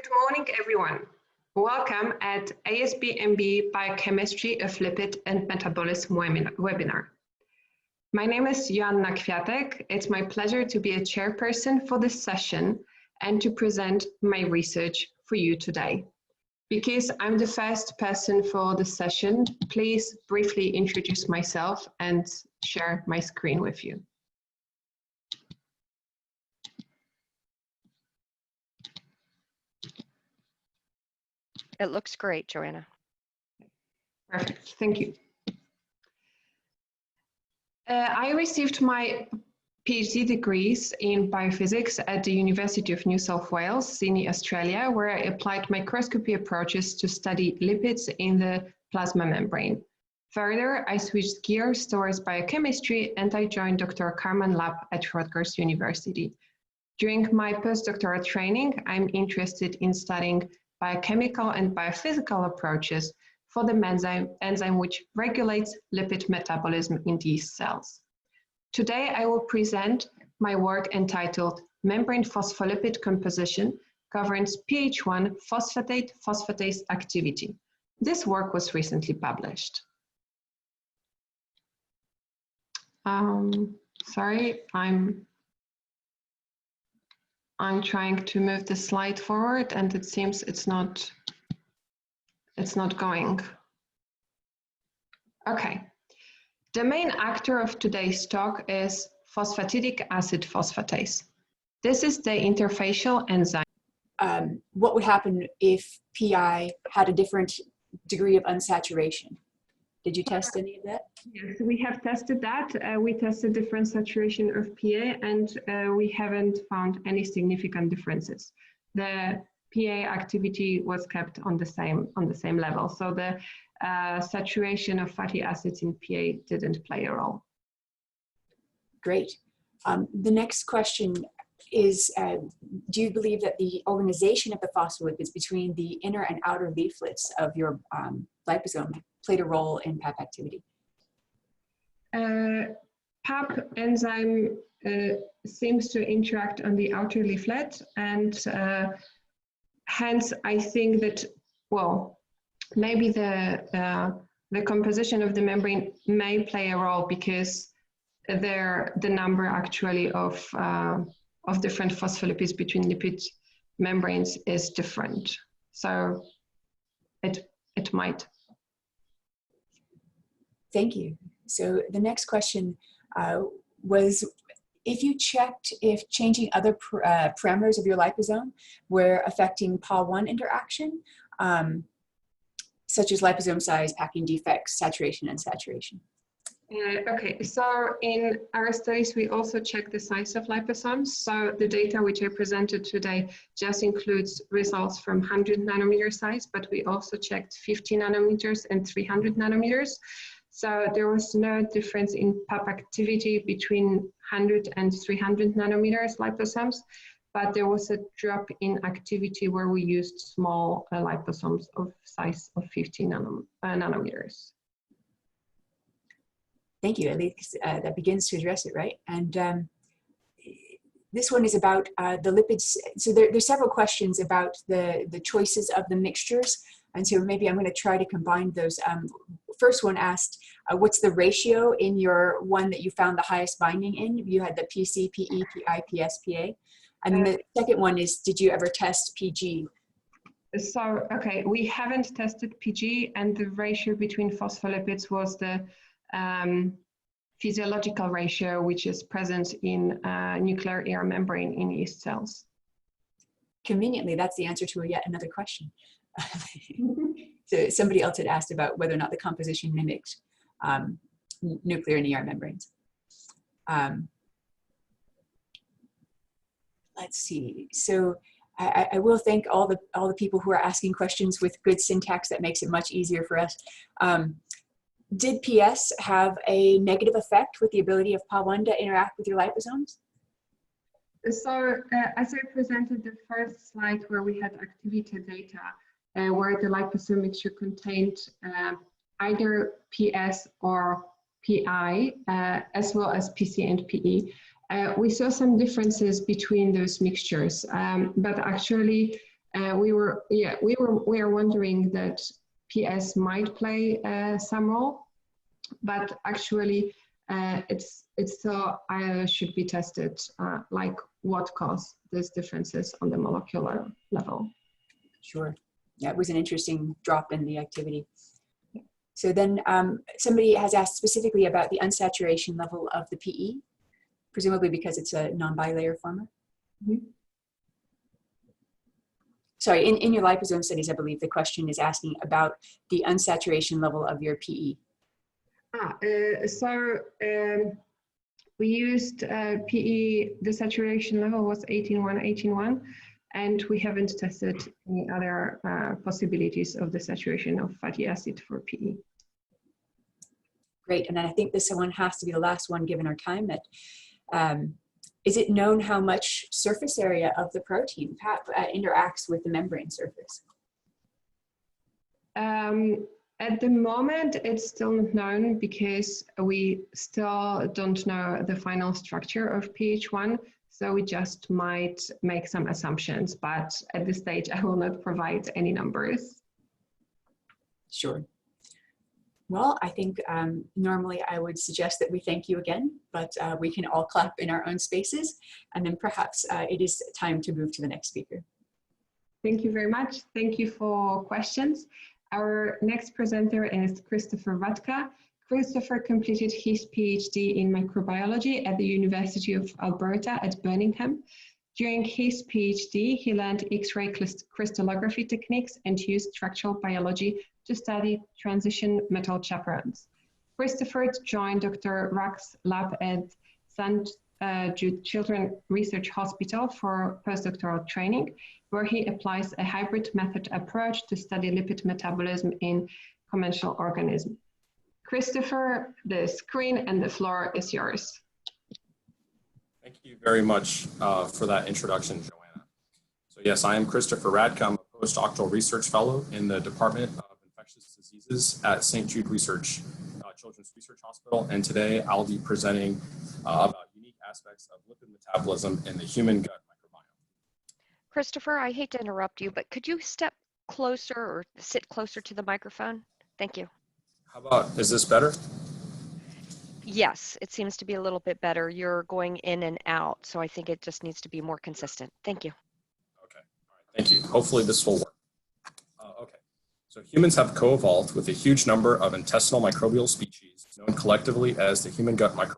Good morning, everyone. Welcome at ASBMB Biochemistry of Lipid and Metabolism webinar. My name is Joanna Kwiatek. It's my pleasure to be a chairperson for this session and to present my research for you today. Because I'm the first person for this session, please briefly introduce myself and share my screen with you. It looks great, Joanna. Perfect, thank you. I received my PhD degrees in biophysics at the University of New South Wales, Sydney, Australia, where I applied microscopy approaches to study lipids in the plasma membrane. Further, I switched gears towards biochemistry and I joined Dr. Carman Lab at Rutgers University. During my postdoctoral training, I'm interested in studying biochemical and biophysical approaches for the enzyme which regulates lipid metabolism in these cells. Today, I will present my work entitled Membrane Phospholipid Composition Governs pH1 Phosphatase Activity. This work was recently published. Sorry, I'm trying to move the slide forward and it seems it's not going. Okay. The main actor of today's talk is phosphatidic acid phosphatase. This is the interfacial enzyme. What would happen if PI had a different degree of unsaturation? Did you test any of that? Yes, we have tested that. We tested different saturation of PA and we haven't found any significant differences. The PA activity was kept on the same level. So the saturation of fatty acids in PA didn't play a role. Great. The next question is, do you believe that the organization of the phospholipids between the inner and outer leaflets of your liposome played a role in PAP activity? PAP enzyme seems to interact on the outer leaflet, and hence I think that, well, maybe the composition of the membrane may play a role because the number actually of different phospholipids between lipid membranes is different. So it might. Thank you. So the next question was, if you checked if changing other parameters of your liposome were affecting PA1 interaction, such as liposome size, packing defects, saturation, and saturation. Okay, so in our studies, we also check the size of liposomes. So the data which I presented today just includes results from 100 nanometer size, but we also checked 50 nanometers and 300 nanometers. So there was no difference in PAP activity between 100 and 300 nanometers liposomes, but there was a drop in activity where we used small liposomes of size of 50 nanometers. Thank you. At least that begins to address it, right? And this one is about the lipids. So there's several questions about the choices of the mixtures. And so maybe I'm going to try to combine those. First one asked, what's the ratio in your one that you found the highest binding in? You had the PC, PE, PI, PS, PA. And then the second one is, did you ever test PG? So, okay, we haven't tested PG, and the ratio between phospholipids was the physiological ratio, which is present in nuclear air membrane in yeast cells. Conveniently, that's the answer to yet another question. So somebody else had asked about whether or not the composition mimicked nuclear and ER membranes. Let's see. So I will thank all the people who are asking questions with good syntax. That makes it much easier for us. Did PS have a negative effect with the ability of PA1 to interact with your liposomes? So as I presented the first slide where we had activity data, where the liposome mixture contained either PS or PI, as well as PC and PE, we saw some differences between those mixtures, but actually we are wondering that PS might play some role, but actually it's still should be tested, like what caused these differences on the molecular level. Sure. Yeah, it was an interesting drop in the activity. So then somebody has asked specifically about the unsaturation level of the PE, presumably because it's a non-bilayer former. Mm-hmm. Sorry, in your liposome studies, I believe the question is asking about the unsaturation level of your PE. We used PE, the saturation level was 18.1, and we haven't tested any other possibilities of the saturation of fatty acid for PE. Great, and then I think this one has to be the last one given our time. That is it known how much surface area of the protein interacts with the membrane surface? At the moment, it's still not known because we still don't know the final structure of pH1. So we just might make some assumptions, but at this stage, I will not provide any numbers. Sure. Well, I think normally I would suggest that we thank you again, but we can all clap in our own spaces, and then perhaps it is time to move to the next speaker. Thank you very much. Thank you for questions. Our next presenter is Christopher Radka. Christopher completed his PhD in microbiology at the University of Alberta at Birmingham. During his PhD, he learned X-ray crystallography techniques and used structural biology to study transition metal chaperones. Christopher joined Dr. Rack's lab at St. Jude Children's Research Hospital for postdoctoral training, where he applies a hybrid method approach to study lipid metabolism in commensal organisms. Christopher, the screen and the floor is yours. Thank you very much for that introduction, Joanna. So yes, I am Christopher Radka. I'm a postdoctoral research fellow in the Department of Infectious Diseases at St. Jude Children's Research Hospital, and today I'll be presenting about unique aspects of lipid metabolism in the human gut microbiome. Christopher, I hate to interrupt you, but could you step closer or sit closer to the microphone? Thank you. How about, is this better? Yes, it seems to be a little bit better. You're going in and out, so I think it just needs to be more consistent. Thank you. Okay, all right, thank you. Hopefully this will work. Okay, so humans have co-evolved with a huge number of intestinal microbial species known collectively as the human gut microbiome.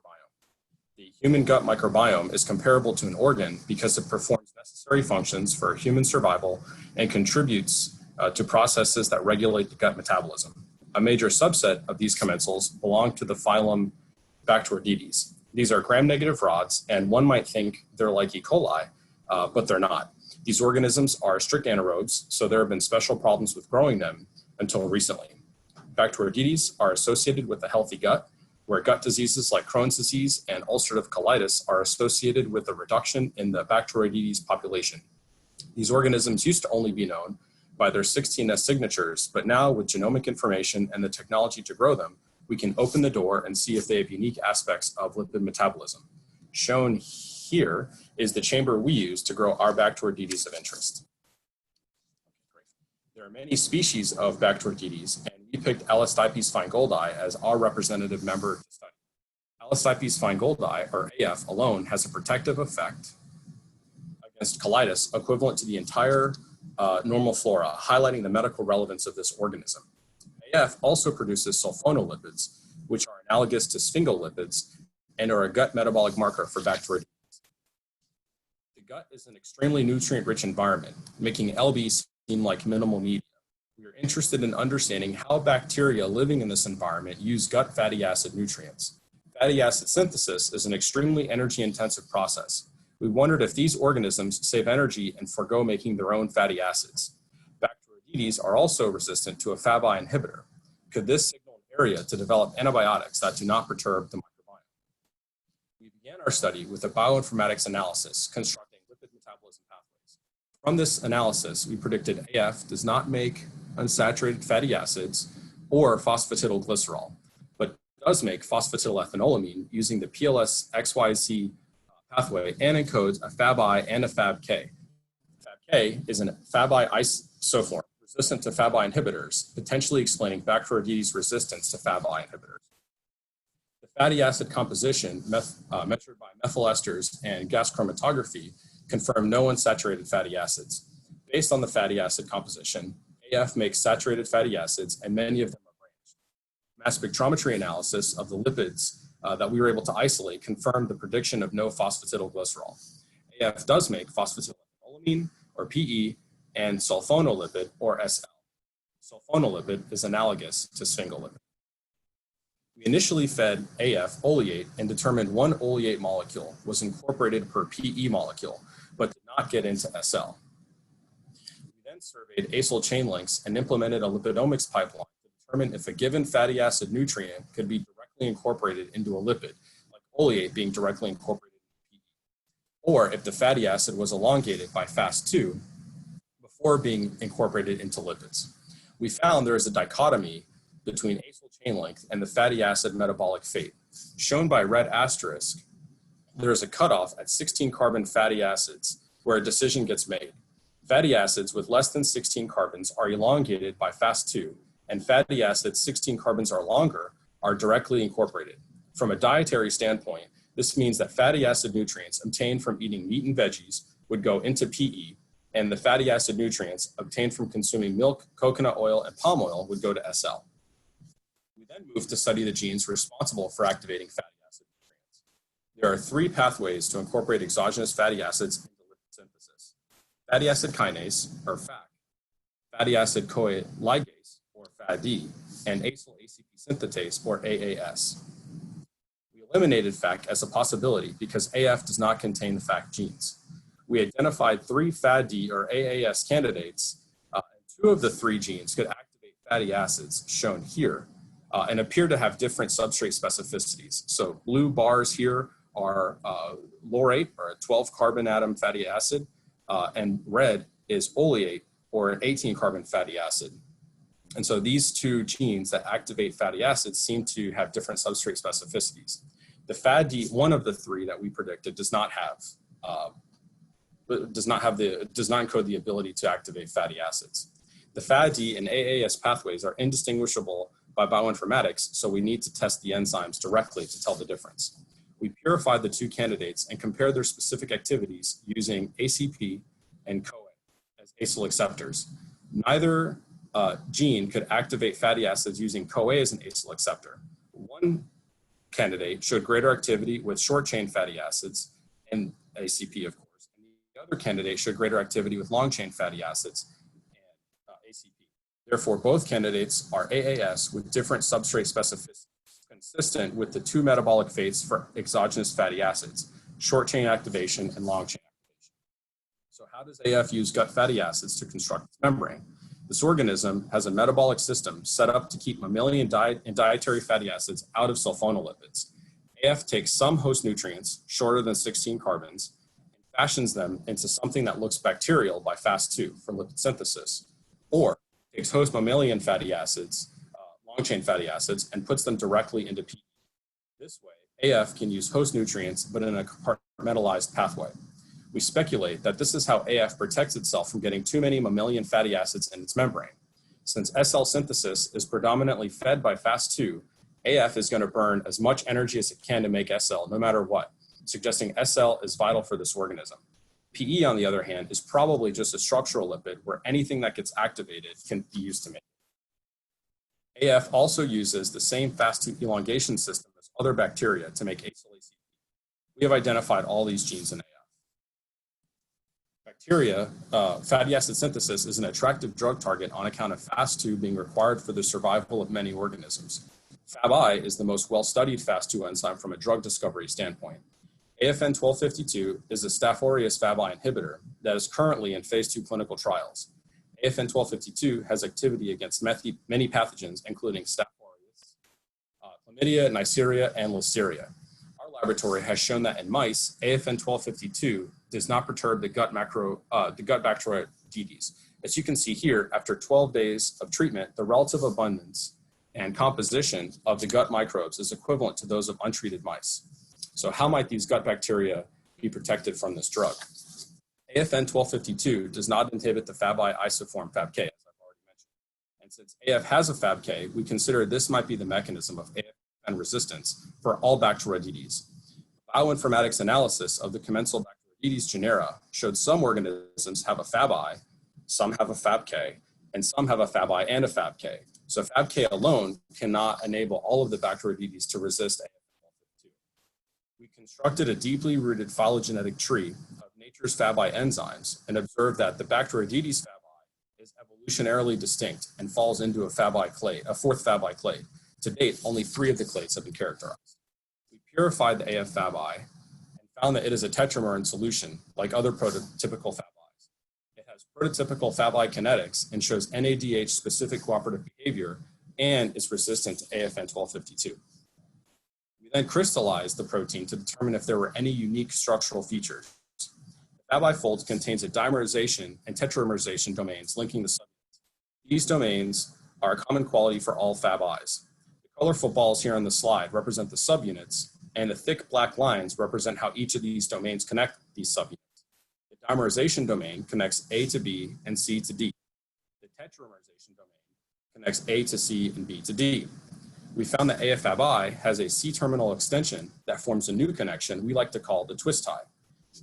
The human gut microbiome is comparable to an organ because it performs necessary functions for human survival and contributes to processes that regulate the gut metabolism. A major subset of these commensals belong to the phylum Bacteroidetes. These are gram-negative rods, and one might think they're like E. coli, but they're not. These organisms are strict anaerobes, so there have been special problems with growing them until recently. Bacteroidetes are associated with a healthy gut, where gut diseases like Crohn's disease and ulcerative colitis are associated with a reduction in the Bacteroidetes population. These organisms used to only be known by their 16S signatures, but now with genomic information and the technology to grow them, we can open the door and see if they have unique aspects of lipid metabolism. Shown here is the chamber we use to grow our Bacteroidetes of interest. There are many species of Bacteroidetes, and we picked Elastipes feingoldii as our representative member to study. Elastipes feingoldii, or AF, alone has a protective effect against colitis equivalent to the entire normal flora, highlighting the medical relevance of this organism. AF also produces sulfonolipids, which are analogous to sphingolipids and are a gut metabolic marker for Bacteroidetes. The gut is an extremely nutrient-rich environment, making LB seem like minimal media. We are interested in understanding how bacteria living in this environment use gut fatty acid nutrients. Fatty acid synthesis is an extremely energy-intensive process. We wondered if these organisms save energy and forego making their own fatty acids. Bacteroidetes are also resistant to a FABI inhibitor. Could this signal an area to develop antibiotics that do not perturb the microbiome? We began our study with a bioinformatics analysis constructing lipid metabolism pathways. From this analysis, we predicted AF does not make unsaturated fatty acids or phosphatidylglycerol, but does make phosphatidylethanolamine using the PLS XYZ pathway and encodes a FABI and a FABK. FABK K is an Fabi isoform resistant to Fabi inhibitors, potentially explaining Bacteroidetes' resistance to Fabi inhibitors. The fatty acid composition measured by methyl esters and gas chromatography confirm no unsaturated fatty acids. Based on the fatty acid composition, AF makes saturated fatty acids, and many of them are branched. Mass spectrometry analysis of the lipids that we were able to isolate confirmed the prediction of no phosphatidylglycerol. AF does make phosphatidylcholine, or PE, and sulfonolipid, or SL. Sulfonolipid is analogous to sphingolipid. We initially fed AF oleate and determined one oleate molecule was incorporated per PE molecule, but did not get into SL. We then surveyed acyl chain lengths and implemented a lipidomics pipeline to determine if a given fatty acid nutrient could be directly incorporated into a lipid, like oleate being directly incorporated into PE, or if the fatty acid was elongated by Fas2 before being incorporated into lipids. We found there is a dichotomy between acyl chain length and the fatty acid metabolic fate. Shown by red asterisk, there is a cutoff at 16 carbon fatty acids where a decision gets made. Fatty acids with less than 16 carbons are elongated by Fas2, and fatty acids 16 carbons or longer are directly incorporated. From a dietary standpoint, this means that fatty acid nutrients obtained from eating meat and veggies would go into PE, and the fatty acid nutrients obtained from consuming milk, coconut oil, and palm oil would go to SL. We then moved to study the genes responsible for activating fatty acid nutrients. There are three pathways to incorporate exogenous fatty acids into lipid synthesis: fatty acid kinase, or FAK, fatty acid CoA ligase, or FAD, and acyl ACP synthetase, or AAS. We eliminated FAK as a possibility because AF does not contain the FAK genes. We identified 3 FAD or AAS candidates, and 2 of the 3 genes could activate fatty acids, shown here, and appear to have different substrate specificities. So blue bars here are laurate, or a 12 carbon atom fatty acid, and red is oleate, or an 18 carbon fatty acid. And so these 2 genes that activate fatty acids seem to have different substrate specificities. The FAD, one of the 3 that we predicted, does not encode the ability to activate fatty acids. The FAD and AAS pathways are indistinguishable by bioinformatics, so we need to test the enzymes directly to tell the difference. We purified the 2 candidates and compared their specific activities using ACP and CoA as acyl acceptors. Neither gene could activate fatty acids using CoA as an acyl acceptor. One candidate showed greater activity with short-chain fatty acids and ACP, of course. And the other candidate showed greater activity with long-chain fatty acids and ACP. Therefore, both candidates are AAS with different substrate specificities, consistent with the 2 metabolic fates for exogenous fatty acids: short-chain activation and long-chain activation. So how does AF use gut fatty acids to construct its membrane? This organism has a metabolic system set up to keep mammalian and dietary fatty acids out of sulfonolipids. AF takes some host nutrients, shorter than 16 carbons, and fashions them into something that looks bacterial by Fas2 for lipid synthesis, or takes host mammalian fatty acids, long-chain fatty acids, and puts them directly into PE. This way, AF can use host nutrients, but in a compartmentalized pathway. We speculate that this is how AF protects itself from getting too many mammalian fatty acids in its membrane. Since SL synthesis is predominantly fed by Fas2, AF is going to burn as much energy as it can to make SL, no matter what, suggesting SL is vital for this organism. PE, on the other hand, is probably just a structural lipid where anything that gets activated can be used to make it. AF also uses the same Fas2 elongation system as other bacteria to make acyl ACP. We have identified all these genes in AF. Bacteria, fatty acid synthesis is an attractive drug target on account of Fas2 being required for the survival of many organisms. FABI is the most well-studied Fas2 enzyme from a drug discovery standpoint. AFN 1252 is a Staph aureus FABI inhibitor that is currently in phase 2 clinical trials. AFN 1252 has activity against many pathogens, including Staph aureus, chlamydia, Neisseria, and Listeria. Our laboratory has shown that in mice, AFN 1252 does not perturb the gut Bacteroidetes. As you can see here, after 12 days of treatment, the relative abundance and composition of the gut microbes is equivalent to those of untreated mice. So how might these gut bacteria be protected from this drug? AFN 1252 does not inhibit the Fab-I isoform Fab-K, as I've already mentioned. And since AF has a Fab-K, we consider this might be the mechanism of AFN resistance for all Bacteroidetes. Bioinformatics analysis of the commensal Bacteroidetes genera showed some organisms have a Fab-I, some have a Fab-K, and some have a Fab-I and a Fab-K. So Fab-K alone cannot enable all of the Bacteroidetes to resist AFN 1252. We constructed a deeply rooted phylogenetic tree of nature's Fab-I enzymes and observed that the Bacteroidetes Fab-I is evolutionarily distinct and falls into a Fab-I clade, a fourth Fab-I clade. To date, only 3 of the clades have been characterized. We purified the AF Fab-I and found that it is a tetramer in solution, like other prototypical Fab-Is. It has prototypical Fab-I kinetics and shows NADH-specific cooperative behavior and is resistant to AFN 1252. We then crystallized the protein to determine if there were any unique structural features. The Fab-I fold contains a dimerization and tetramerization domains linking the subunits. These domains are a common quality for all Fab-Is. The colorful balls here on the slide represent the subunits, and the thick black lines represent how each of these domains connect these subunits. The dimerization domain connects A to B and C to D. The tetramerization domain connects A to C and B to D. We found that AF Fab-I has a C-terminal extension that forms a new connection we like to call the twist tie.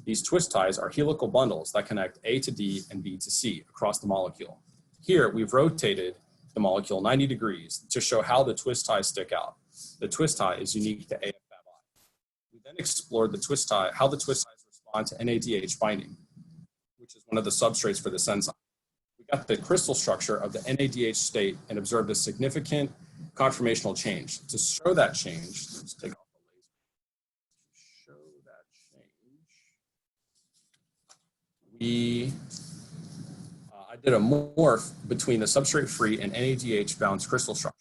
These twist ties are helical bundles that connect A to D and B to C across the molecule. Here, we've rotated the molecule 90 degrees to show how the twist ties stick out. The twist tie is unique to AF Fab-I. We then explored the twist tie, how the twist ties respond to NADH binding, which is one of the substrates for this enzyme. We got the crystal structure of the NADH state and observed a significant conformational change. To show that change, let's take off the laser. To show that change, I did a morph between the substrate-free and NADH-bound crystal structures.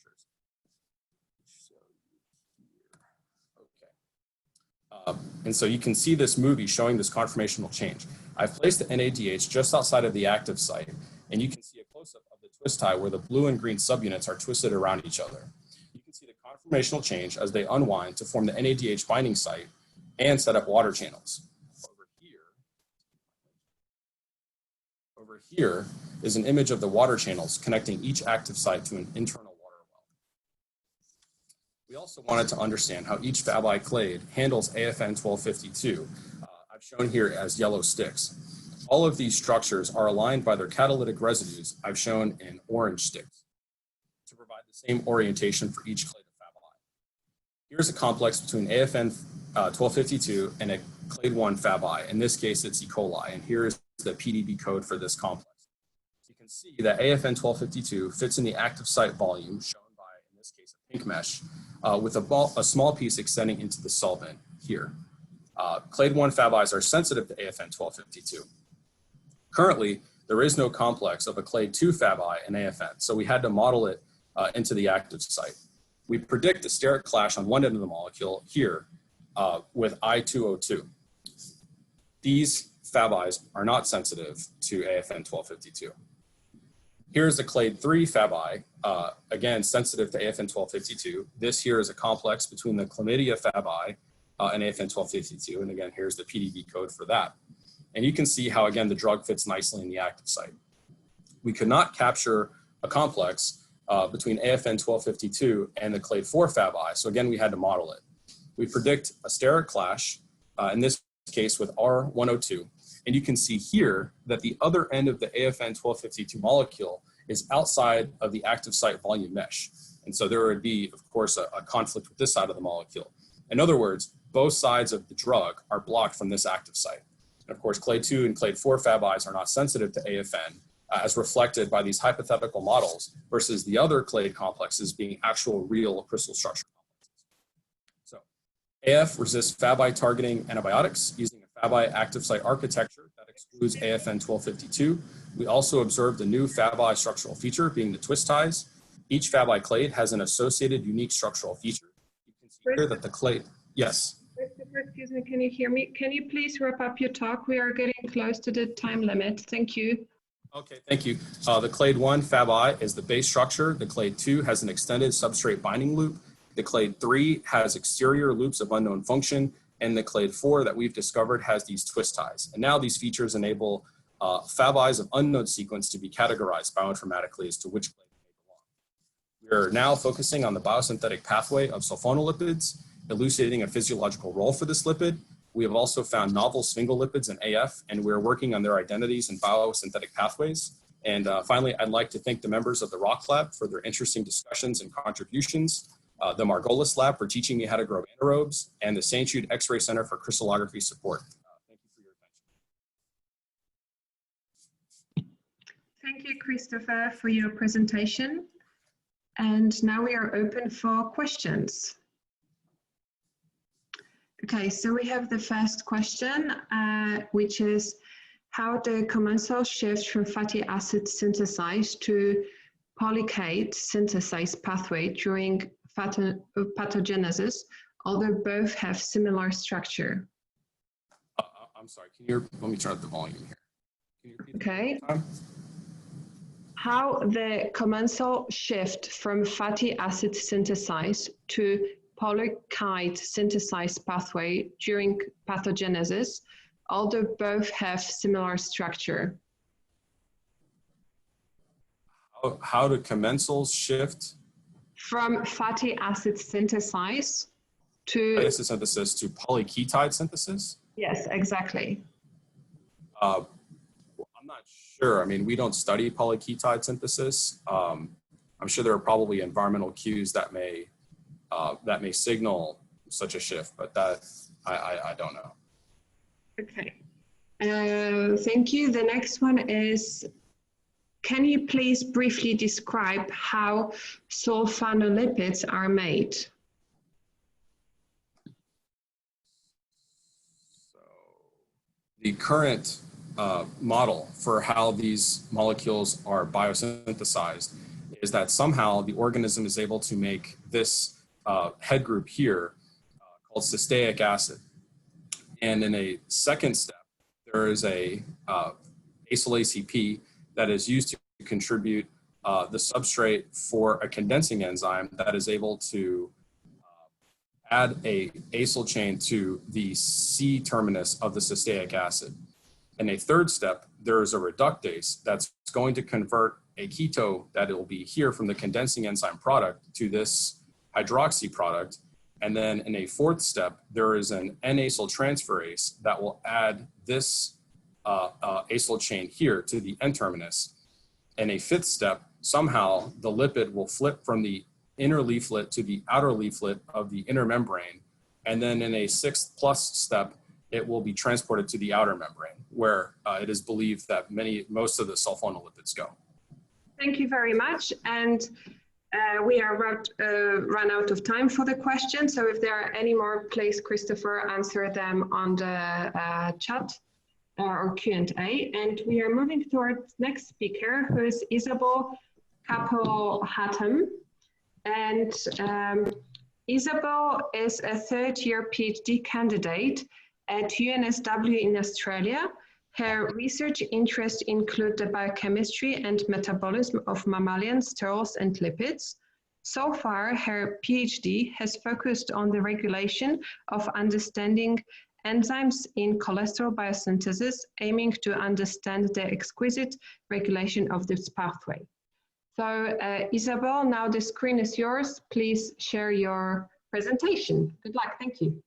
And so you can see this movie showing this conformational change. I've placed the NADH just outside of the active site, and you can see a close-up of the twist tie where the blue and green subunits are twisted around each other. You can see the conformational change as they unwind to form the NADH binding site and set up water channels. Over here is an image of the water channels connecting each active site to an internal water well. We also wanted to understand how each Fab-I clade handles AFN 1252. I've shown here as yellow sticks. All of these structures are aligned by their catalytic residues I've shown in orange sticks to provide the same orientation for each clade of Fab-I. Here's a complex between AFN 1252 and a clade 1 Fab-I. In this case, it's E. coli, and here is the PDB code for this complex. You can see that AFN 1252 fits in the active site volume shown by, in this case, a pink mesh with a small piece extending into the solvent here. Clade 1 Fab-Is are sensitive to AFN 1252. Currently, there is no complex of a clade 2 Fab-I and AFN, so we had to model it into the active site. We predict the steric clash on one end of the molecule here with I2O2. These Fab-Is are not sensitive to AFN 1252. Here's a clade 3 Fab-I, again, sensitive to AFN 1252. This here is a complex between the chlamydia Fab-I and AFN 1252. And again, here's the PDB code for that. And you can see how, again, the drug fits nicely in the active site. We could not capture a complex between AFN 1252 and the clade 4 Fab-I. So again, we had to model it. We predict a steric clash, in this case with R102. And you can see here that the other end of the AFN 1252 molecule is outside of the active site volume mesh. And so there would be, of course, a conflict with this side of the molecule. In other words, both sides of the drug are blocked from this active site. And of course, clade 2 and clade 4 Fab-Is are not sensitive to AFN, as reflected by these hypothetical models versus the other clade complexes being actual real crystal structure complexes. So AF resists Fab-I targeting antibiotics using a Fab-I active site architecture that excludes AFN 1252. We also observed a new Fab-I structural feature being the twist ties. Each Fab-I clade has an associated unique structural feature. You can see here that the clade, yes. Excuse me, can you hear me? Can you please wrap up your talk? We are getting close to the time limit. Thank you. Okay, thank you. The clade 1 Fab-I is the base structure. The clade 2 has an extended substrate binding loop. The clade 3 has exterior loops of unknown function. and the clade 4 that we've discovered has these twist ties. And now these features enable Fabis of unknown sequence to be categorized bioinformatically as to which clade they belong. We are now focusing on the biosynthetic pathway of sulfonolipids, elucidating a physiological role for this lipid. We have also found novel sphingolipids in AF, and we're working on their identities and biosynthetic pathways. And finally, I'd like to thank the members of the ROC Lab for their interesting discussions and contributions, the Margolis Lab for teaching me how to grow anaerobes, and the St. Jude X-Ray Center for crystallography support. Thank you for your attention. Thank you, Christopher, for your presentation. And now we are open for questions. Okay, so we have the first question, which is how the commensal shift from fatty acid synthesis to polycate synthesis pathway during pathogenesis, although both have similar structure. I'm sorry, let me turn up the volume here. Can you repeat Okay. that? How the commensal shift from fatty acid synthesis to polycate synthesis pathway during pathogenesis, although both have similar structure. How do commensals shift From fatty acid synthesis to... fatty acid synthesis to polyketide synthesis? Yes, exactly. I'm not sure. I mean, we don't study polyketide synthesis. I'm sure there are probably environmental cues that may signal such a shift, but that I don't know. Okay. Thank you. The next one is, can you please briefly describe how sulfonolipids are made? So the current model for how these molecules are biosynthesized is that somehow the organism is able to make this head group here called cysteic acid. And in a second step, there is a acyl ACP that is used to contribute the substrate for a condensing enzyme that is able to add a acyl chain to the C terminus of the cysteic acid. In a third step, there is a reductase that's going to convert a keto that it will be here from the condensing enzyme product to this hydroxy product. And then in a fourth step, there is an N-acyl transferase that will add this acyl chain here to the N-terminus. In a fifth step, somehow the lipid will flip from the inner leaflet to the outer leaflet of the inner membrane. And then in a sixth plus step, it will be transported to the outer membrane, where it is believed that most of the sulfonolipids go. Thank you very much. And we are run out of time for the question. So if there are any more, please, Christopher, answer them on the chat or Q&A. And we are moving towards next speaker, who is Isabel Capel-Hattem. And Isabel is a third-year PhD candidate at UNSW in Australia. Her research interests include the biochemistry and metabolism of mammalian sterols and lipids. So far, her PhD has focused on the regulation of understanding enzymes in cholesterol biosynthesis, aiming to understand the exquisite regulation of this pathway. So, Isabel, now the screen is yours. Please share your presentation. Good luck. Thank you.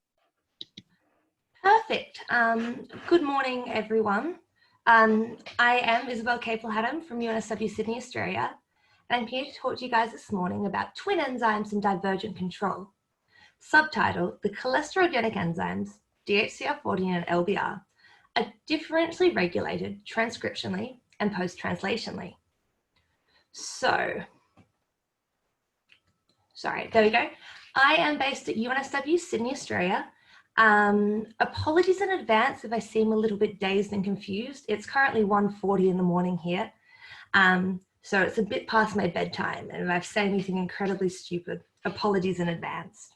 Perfect. Good morning, everyone. I am Isabel Capel-Hattem from UNSW Sydney, Australia, and I'm here to talk to you guys this morning about twin enzymes and divergent control. Subtitle: the cholesterogenic enzymes, DHCR40 and LBR, are differentially regulated transcriptionally and post-translationally. So, sorry, there we go. I am based at UNSW Sydney, Australia. Apologies in advance if I seem a little bit dazed and confused. It's currently 1:40 in the morning here, so it's a bit past my bedtime, and if I've said anything incredibly stupid, apologies in advance.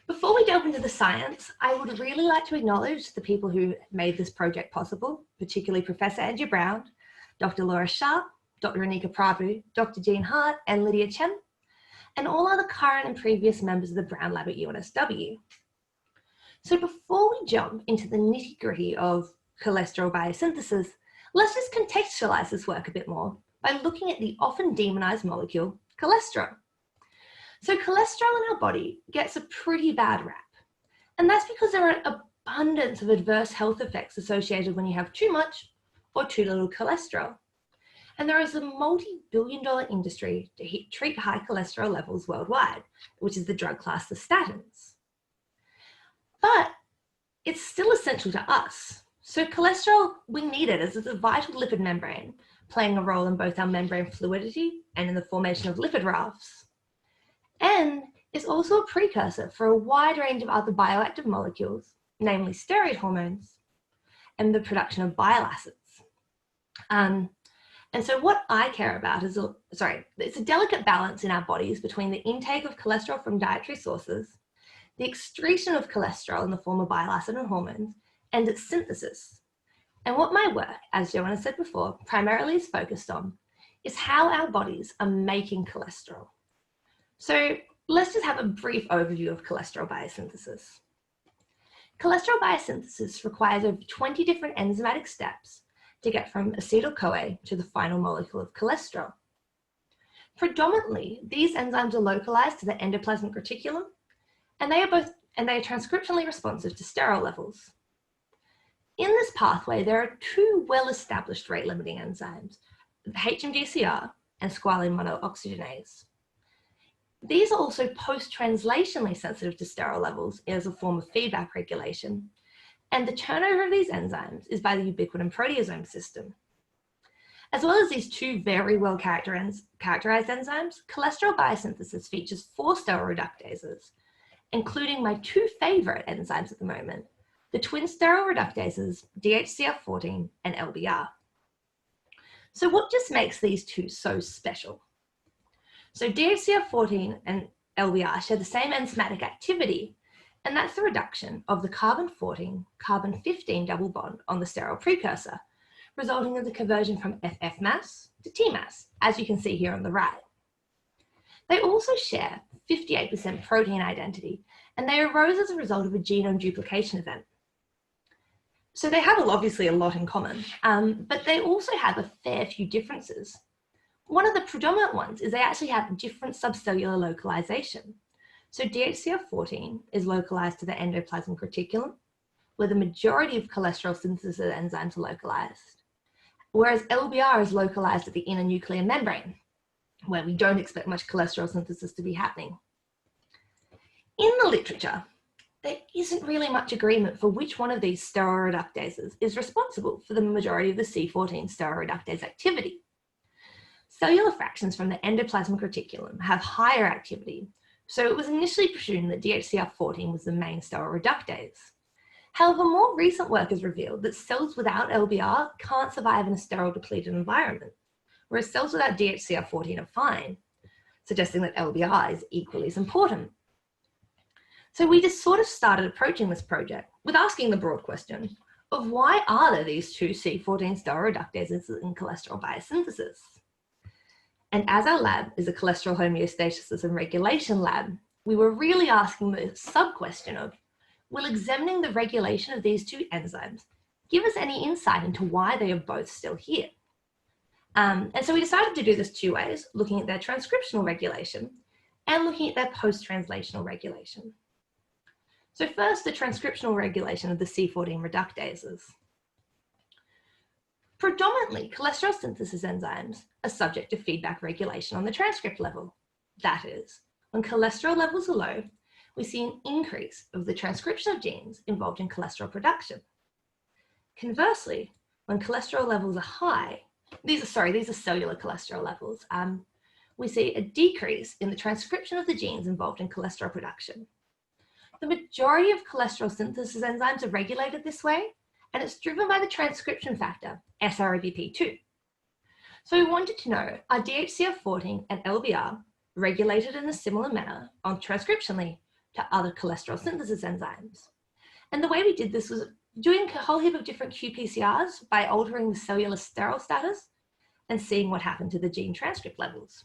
Before we delve into the science, I would really like to acknowledge the people who made this project possible, particularly Professor Andrew Brown, Dr. Laura Sharp, Dr. Anika Prabhu, Dr. Jean Hart, and Lydia Chen, and all other current and previous members of the Brown Lab at UNSW. So before we jump into the nitty-gritty of cholesterol biosynthesis, let's just contextualize this work a bit more by looking at the often demonized molecule, cholesterol. So cholesterol in our body gets a pretty bad rap, and that's because there are an abundance of adverse health effects associated when you have too much or too little cholesterol. And there is a multi-billion-dollar industry to treat high cholesterol levels worldwide, which is the drug class, the statins. But it's still essential to us. So cholesterol, we need it as it's a vital lipid membrane, playing a role in both our membrane fluidity and in the formation of lipid rafts. And it's also a precursor for a wide range of other bioactive molecules, namely steroid hormones, and the production of bile acids. And so what I care about is, it's a delicate balance in our bodies between the intake of cholesterol from dietary sources, the excretion of cholesterol in the form of bile acid and hormones, and its synthesis. And what my work, as Joanna said before, primarily is focused on is how our bodies are making cholesterol. So let's just have a brief overview of cholesterol biosynthesis. Cholesterol biosynthesis requires over 20 different enzymatic steps to get from acetyl-CoA to the final molecule of cholesterol. Predominantly, these enzymes are localized to the endoplasmic reticulum, and they are transcriptionally responsive to sterol levels. In this pathway, there are two well-established rate-limiting enzymes, HMGCR and squalene monooxygenase. These are also post-translationally sensitive to sterol levels as a form of feedback regulation, and the turnover of these enzymes is by the ubiquitin proteasome system. As well as these two very well characterized enzymes, cholesterol biosynthesis features 4 sterol reductases, including my 2 favorite enzymes at the moment, the twin sterol reductases, DHCR14 and LBR. So what just makes these two so special? So DHCR14 and LBR share the same enzymatic activity, and that's the reduction of the carbon-14, carbon-15 double bond on the sterol precursor, resulting in the conversion from FF mass to T mass, as you can see here on the right. They also share 58% protein identity, and they arose as a result of a genome duplication event. So they have obviously a lot in common, but they also have a fair few differences. One of the predominant ones is they actually have different subcellular localization. So DHCR14 is localized to the endoplasmic reticulum, where the majority of cholesterol synthesis enzymes are localized, whereas LBR is localized at the inner nuclear membrane, where we don't expect much cholesterol synthesis to be happening. In the literature, there isn't really much agreement for which one of these sterol reductases is responsible for the majority of the C14 sterol reductase activity. Cellular fractions from the endoplasmic reticulum have higher activity, so it was initially presumed that DHCR14 was the main sterol reductase. However, more recent work has revealed that cells without LBR can't survive in a sterol-depleted environment, whereas cells without DHCR14 are fine, suggesting that LBR is equally as important. So we just sort of started approaching this project with asking the broad question of why are there these two C14 sterol reductases in cholesterol biosynthesis? And as our lab is a cholesterol homeostasis and regulation lab, we were really asking the sub-question of, will examining the regulation of these two enzymes give us any insight into why they are both still here? And so we decided to do this 2 ways, looking at their transcriptional regulation and looking at their post-translational regulation. So first, the transcriptional regulation of the C14 reductases. Predominantly, cholesterol synthesis enzymes are subject to feedback regulation on the transcript level. That is, when cholesterol levels are low, we see an increase of the transcription of genes involved in cholesterol production. Conversely, when cholesterol levels are high, these are cellular cholesterol levels, we see a decrease in the transcription of the genes involved in cholesterol production. The majority of cholesterol synthesis enzymes are regulated this way, and it's driven by the transcription factor, SRABP2. So we wanted to know, are DHCR14 and LBR regulated in a similar manner transcriptionally to other cholesterol synthesis enzymes? And the way we did this was doing a whole heap of different qPCRs by altering the cellular sterol status and seeing what happened to the gene transcript levels.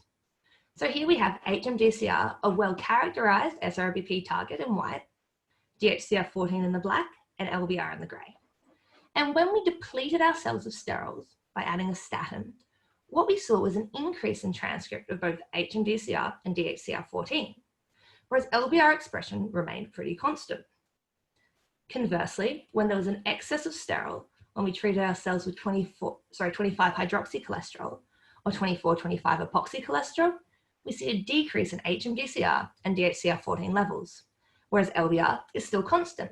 So here we have HMGCR, a well-characterized SRBP target in white, DHCR14 in the black and LBR in the grey. And when we depleted our cells of sterols by adding a statin, what we saw was an increase in transcript of both HMDCR and DHCR14, whereas LBR expression remained pretty constant. Conversely, when there was an excess of sterol, when we treated our cells with 25 hydroxycholesterol or 24-25 epoxycholesterol, we see a decrease in HMDCR and DHCR14 levels, whereas LBR is still constant.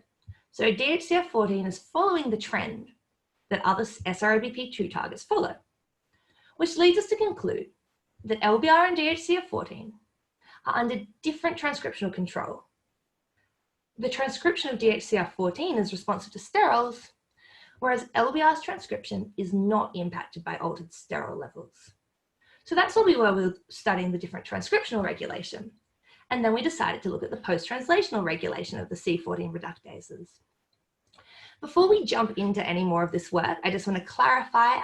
So DHCR14 is following the trend that other SRABP2 targets follow, which leads us to conclude that LBR and DHCR14 are under different transcriptional control. The transcription of DHCR14 is responsive to sterols, whereas LBR's transcription is not impacted by altered sterol levels. So that's what we were studying, the different transcriptional regulation. And then we decided to look at the post-translational regulation of the C14 reductases. Before we jump into any more of this work, I just want to clarify,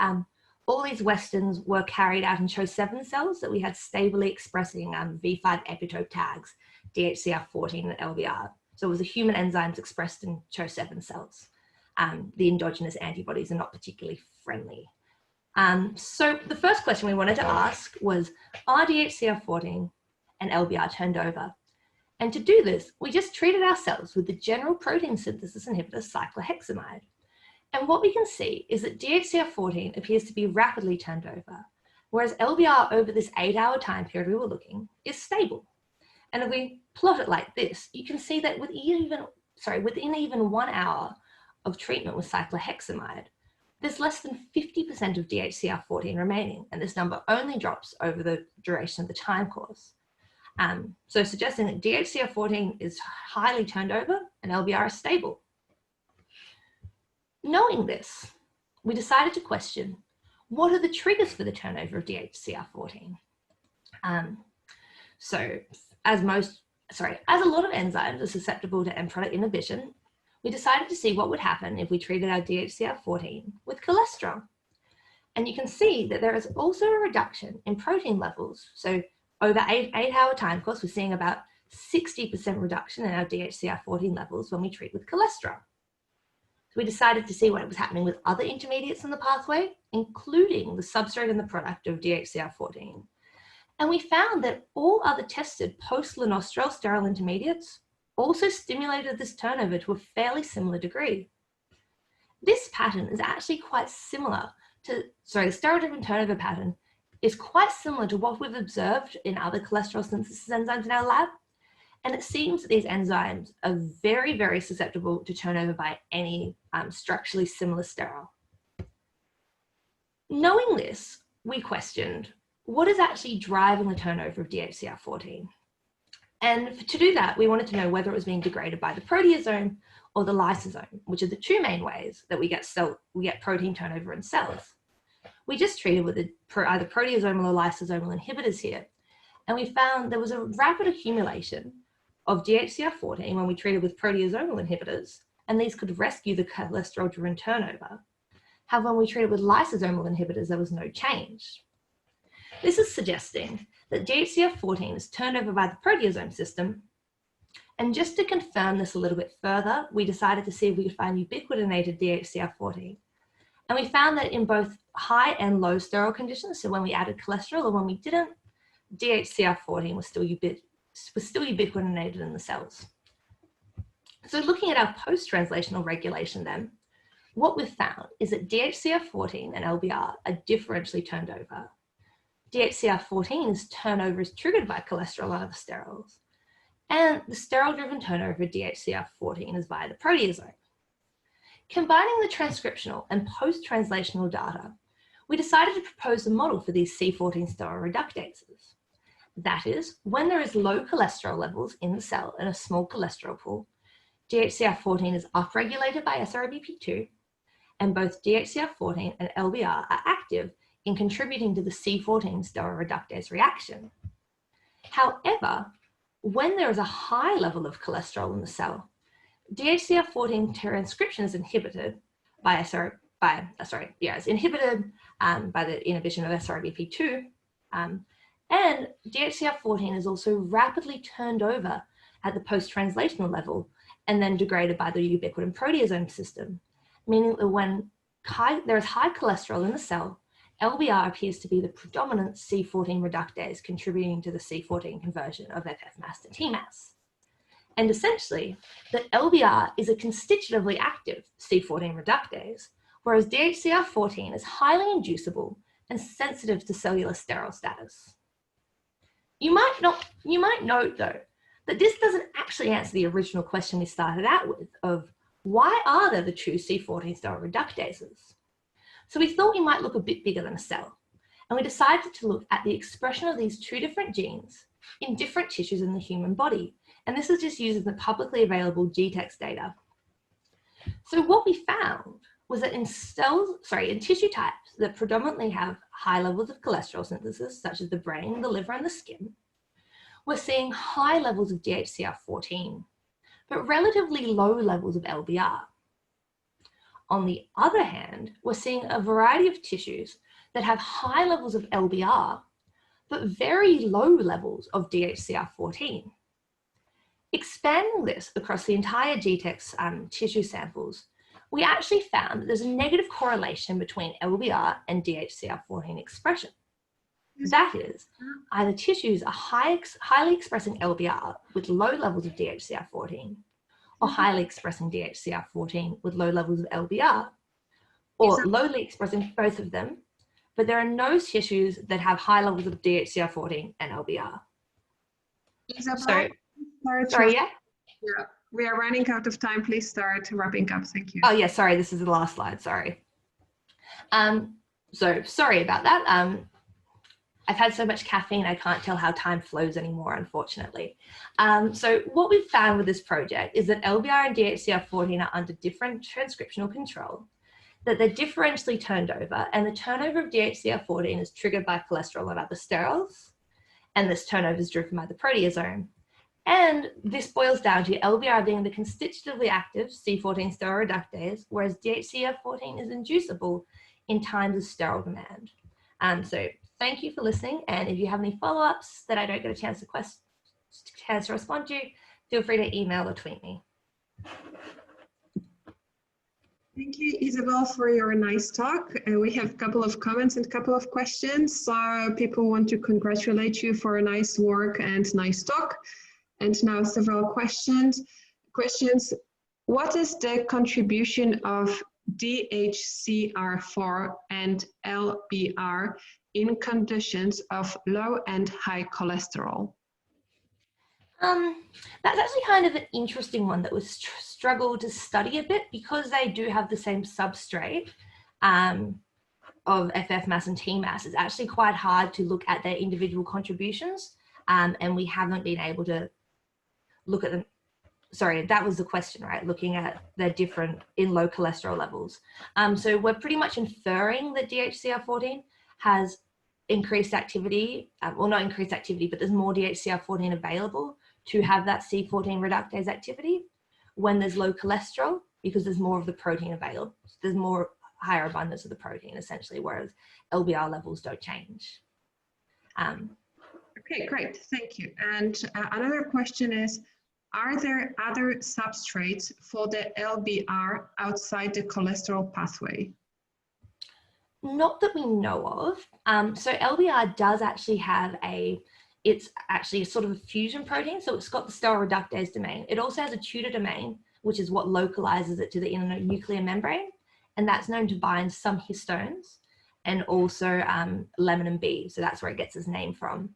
all these Westerns were carried out in CHO7 cells that we had stably expressing V5 epitope tags, DHCR14 and LBR. So it was the human enzymes expressed in CHO7 cells. The endogenous antibodies are not particularly friendly. So the first question we wanted to ask was, are DHCR14 and LBR turned over? And to do this, we just treated our cells with the general protein synthesis inhibitor cyclohexamide. And what we can see is that DHCR14 appears to be rapidly turned over, whereas LBR over this 8-hour time period we were looking is stable. And if we plot it like this, you can see that within even 1 hour of treatment with cyclohexamide, there's less than 50% of DHCR14 remaining, and this number only drops over the duration of the time course. So suggesting that DHCR14 is highly turned over and LBR is stable. Knowing this, we decided to question, what are the triggers for the turnover of DHCR14? So as a lot of enzymes are susceptible to end product inhibition, we decided to see what would happen if we treated our DHCR14 with cholesterol. And you can see that there is also a reduction in protein levels. So over 8-hour time course, we're seeing about 60% reduction in our DHCR14 levels when we treat with cholesterol. So we decided to see what was happening with other intermediates in the pathway, including the substrate and the product of DHCR14. And we found that all other tested post-lanosterol sterile intermediates also stimulated this turnover to a fairly similar degree. This pattern is actually quite similar to, the steroid-driven turnover pattern is quite similar to what we've observed in other cholesterol synthesis enzymes in our lab. And it seems that these enzymes are very, very susceptible to turnover by any structurally similar sterol. Knowing this, we questioned, what is actually driving the turnover of DHCR14? And to do that, we wanted to know whether it was being degraded by the proteasome or the lysosome, which are the two main ways that we get protein turnover in cells. We just treated with either proteasomal or lysosomal inhibitors here, and we found there was a rapid accumulation of DHCR14 when we treated with proteasomal inhibitors, and these could rescue the cholesterol-driven turnover. However, when we treated with lysosomal inhibitors, there was no change. This is suggesting that DHCR14 is turned over by the proteasome system. And just to confirm this a little bit further, we decided to see if we could find ubiquitinated DHCR14. And we found that in both high and low sterol conditions, so when we added cholesterol or when we didn't, DHCR14 was still ubiquitinated in the cells. So looking at our post-translational regulation then, what we've found is that DHCR14 and LBR are differentially turned over. DHCR14's turnover is triggered by cholesterol and other sterols, and the sterol-driven turnover of DHCR14 is via the proteasome. Combining the transcriptional and post-translational data, we decided to propose a model for these C14 sterol reductases. That is, when there is low cholesterol levels in the cell and a small cholesterol pool, DHCR14 is upregulated by SRABP2, and both DHCR14 and LBR are active in contributing to the C14 sterol reductase reaction. However, when there is a high level of cholesterol in the cell, DHCR14 transcription is inhibited by the inhibition of SRBP2, and DHCR14 is also rapidly turned over at the post-translational level and then degraded by the ubiquitin proteasome system, meaning that when there is high cholesterol in the cell, LBR appears to be the predominant C14 reductase contributing to the C14 conversion of FF mass to T mass. And essentially, that LBR is a constitutively active C14 reductase, whereas DHCR14 is highly inducible and sensitive to cellular sterol status. You might note though, that this doesn't actually answer the original question we started out with of why are there the true C14 sterol reductases? So we thought we might look a bit bigger than a cell, and we decided to look at the expression of these two different genes in different tissues in the human body. And this is just using the publicly available GTEx data. So what we found was that in tissue types that predominantly have high levels of cholesterol synthesis, such as the brain, the liver, and the skin, we're seeing high levels of DHCR14, but relatively low levels of LBR. On the other hand, we're seeing a variety of tissues that have high levels of LBR, but very low levels of DHCR14. Expanding this across the entire GTEx tissue samples, we actually found that there's a negative correlation between LBR and DHCR14 expression. That is, either tissues are highly expressing LBR with low levels of DHCR14, or highly expressing DHCR14 with low levels of LBR, or lowly expressing both of them, but there are no tissues that have high levels of DHCR14 and LBR. Sorry, yeah? Yeah, we are running out of time. Please start wrapping up. Thank you. Oh yeah, sorry, this is the last slide, sorry. So sorry about that. I've had so much caffeine, I can't tell how time flows anymore, unfortunately. So what we've found with this project is that LBR and DHCR14 are under different transcriptional control, that they're differentially turned over, and the turnover of DHCR14 is triggered by cholesterol and other sterols, and this turnover is driven by the proteasome. And this boils down to LBR being the constitutively active C14 sterol reductase, whereas DHCR14 is inducible in times of sterol demand. So thank you for listening. And if you have any follow-ups that I don't get a chance to respond to, feel free to email or tweet me. Thank you, Isabel, for your nice talk. We have a couple of comments and a couple of questions. So people want to congratulate you for a nice work and nice talk. And now several questions. What is the contribution of DHCR4 and LBR in conditions of low and high cholesterol? That's actually kind of an interesting one that was struggled to study a bit because they do have the same substrate of FF mass and T mass. It's actually quite hard to look at their individual contributions, and we haven't been able to look at them. Sorry, that was the question, right? Looking at their different in low cholesterol levels. So we're pretty much inferring that DHCR14 has increased activity, well, not increased activity, but there's more DHCR14 available to have that C14 reductase activity when there's low cholesterol, because there's more of the protein available. There's more higher abundance of the protein essentially, whereas LBR levels don't change. Okay, great, thank you. And another question is, are there other substrates for the LBR outside the cholesterol pathway? Not that we know of. So LBR does actually have it's actually a sort of a fusion protein. So it's got the sterol reductase domain. It also has a tutor domain, which is what localizes it to the inner nuclear membrane. And that's known to bind some histones and also laminin B. So that's where it gets its name from.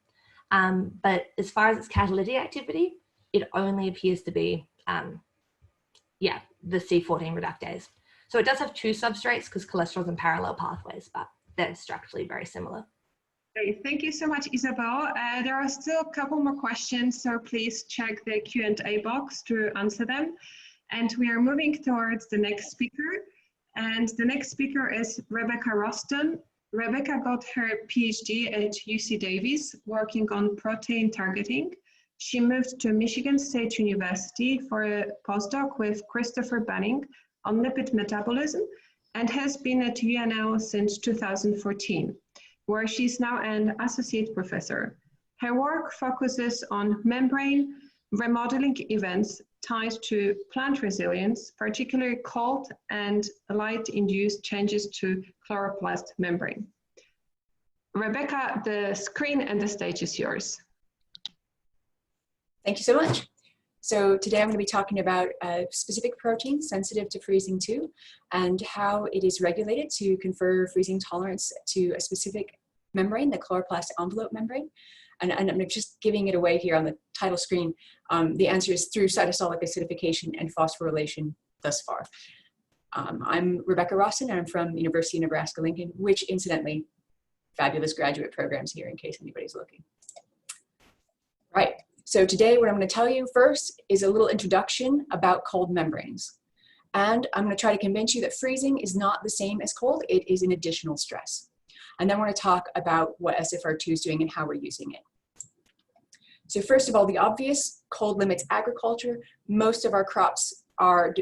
But as far as its catalytic activity, it only appears to be, the C14 reductase. So it does have two substrates because cholesterol is in parallel pathways, but they're structurally very similar. Okay, thank you so much, Isabel. There are still a couple more questions, so please check the Q&A box to answer them. And we are moving towards the next speaker. And the next speaker is Rebecca Roston. Rebecca got her PhD at UC Davis, working on protein targeting. She moved to Michigan State University for a postdoc with Christopher Banning on lipid metabolism and has been at UNL since 2014, where she's now an associate professor. Her work focuses on membrane, remodeling events tied to plant resilience, particularly cold and light-induced changes to chloroplast membrane. Rebecca, the screen and the stage is yours. Thank you so much. So today I'm going to be talking about a specific protein sensitive to freezing 2 and how it is regulated to confer freezing tolerance to a specific membrane, the chloroplast envelope membrane. And I'm just giving it away here on the title screen. The answer is through cytosolic acidification and phosphorylation thus far. I'm Rebecca Rawson, and I'm from University of Nebraska-Lincoln, which incidentally, fabulous graduate programs here in case anybody's looking. Right. So today what I'm going to tell you first is a little introduction about cold membranes. And I'm going to try to convince you that freezing is not the same as cold. It is an additional stress. And then we're going to talk about what SFR2 is doing and how we're using it. So first of all, the obvious, cold limits agriculture. Most of our crops are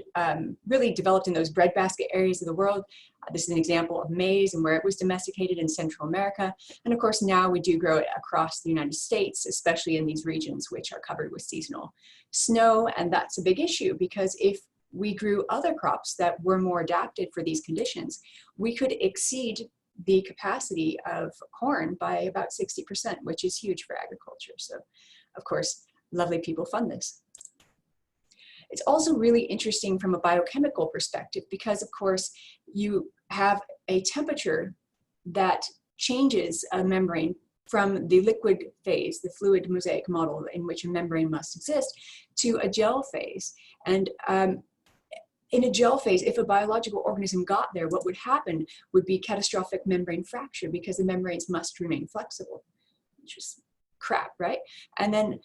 really developed in those breadbasket areas of the world. This is an example of maize and where it was domesticated in Central America. And of course, now we do grow it across the United States, especially in these regions which are covered with seasonal snow. And that's a big issue because if we grew other crops that were more adapted for these conditions, we could exceed the capacity of corn by about 60%, which is huge for agriculture. So, of course, lovely people fund this. It's also really interesting from a biochemical perspective because, of course, you have a temperature that changes a membrane from the liquid phase, the fluid mosaic model in which a membrane must exist, to a gel phase. And in a gel phase, if a biological organism got there, what would happen would be catastrophic membrane fracture because the membranes must remain flexible, which is crap, right? And then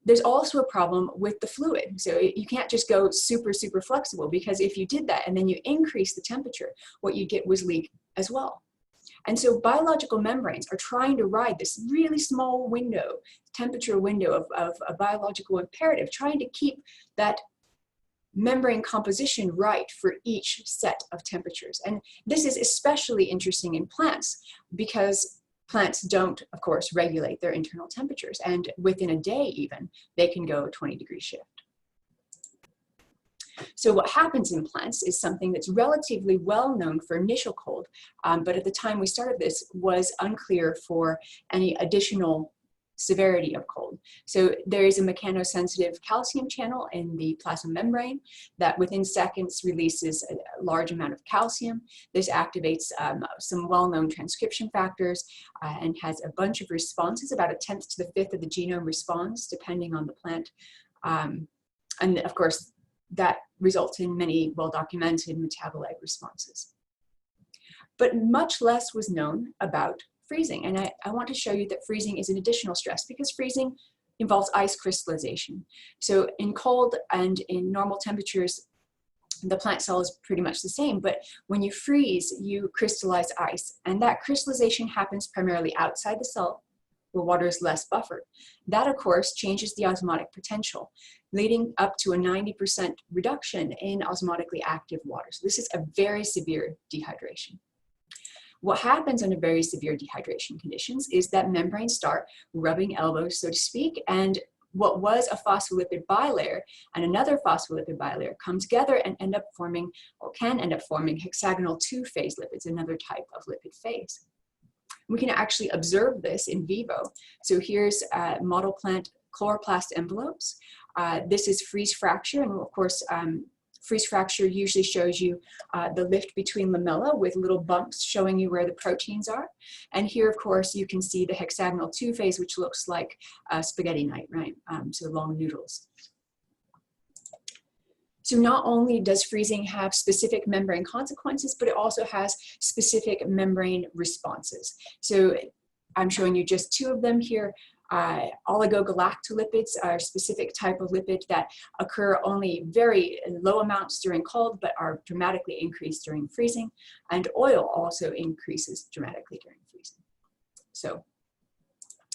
there's also a problem with the fluid. So you can't just go super, super flexible because if you did that and then you increase the temperature, what you get was leak as well. And so biological membranes are trying to ride this really small window, temperature window of a biological imperative, trying to keep that membrane composition right for each set of temperatures. And this is especially interesting in plants because plants don't, of course, regulate their internal temperatures. And within a day even, they can go 20-degree shift. So what happens in plants is something that's relatively well known for initial cold, but at the time we started this was unclear for any additional severity of cold. So there is a mechanosensitive calcium channel in the plasma membrane that within seconds releases a large amount of calcium. This activates some well-known transcription factors and has a bunch of responses. About 1/10 to the 5th of the genome responds depending on the plant. And of course, that results in many well-documented metabolic responses. But much less was known about freezing. And I want to show you that freezing is an additional stress because freezing involves ice crystallization. So in cold and in normal temperatures, the plant cell is pretty much the same, but when you freeze, you crystallize ice. And that crystallization happens primarily outside the cell where water is less buffered. That, of course, changes the osmotic potential, leading up to a 90% reduction in osmotically active water. So this is a very severe dehydration. What happens under very severe dehydration conditions is that membranes start rubbing elbows, so to speak, and what was a phospholipid bilayer and another phospholipid bilayer come together and end up forming, or can end up forming, hexagonal 2-phase lipids, another type of lipid phase. We can actually observe this in vivo. So here's model plant chloroplast envelopes. This is freeze fracture, and of course, freeze fracture usually shows you the lift between lamella with little bumps showing you where the proteins are. And here, of course, you can see the hexagonal 2-phase, which looks like spaghetti night, right? So long noodles. So not only does freezing have specific membrane consequences, but it also has specific membrane responses. So I'm showing you just 2 of them here. Oligogalactolipids are a specific type of lipid that occur only very low amounts during cold, but are dramatically increased during freezing. And oil also increases dramatically during freezing. So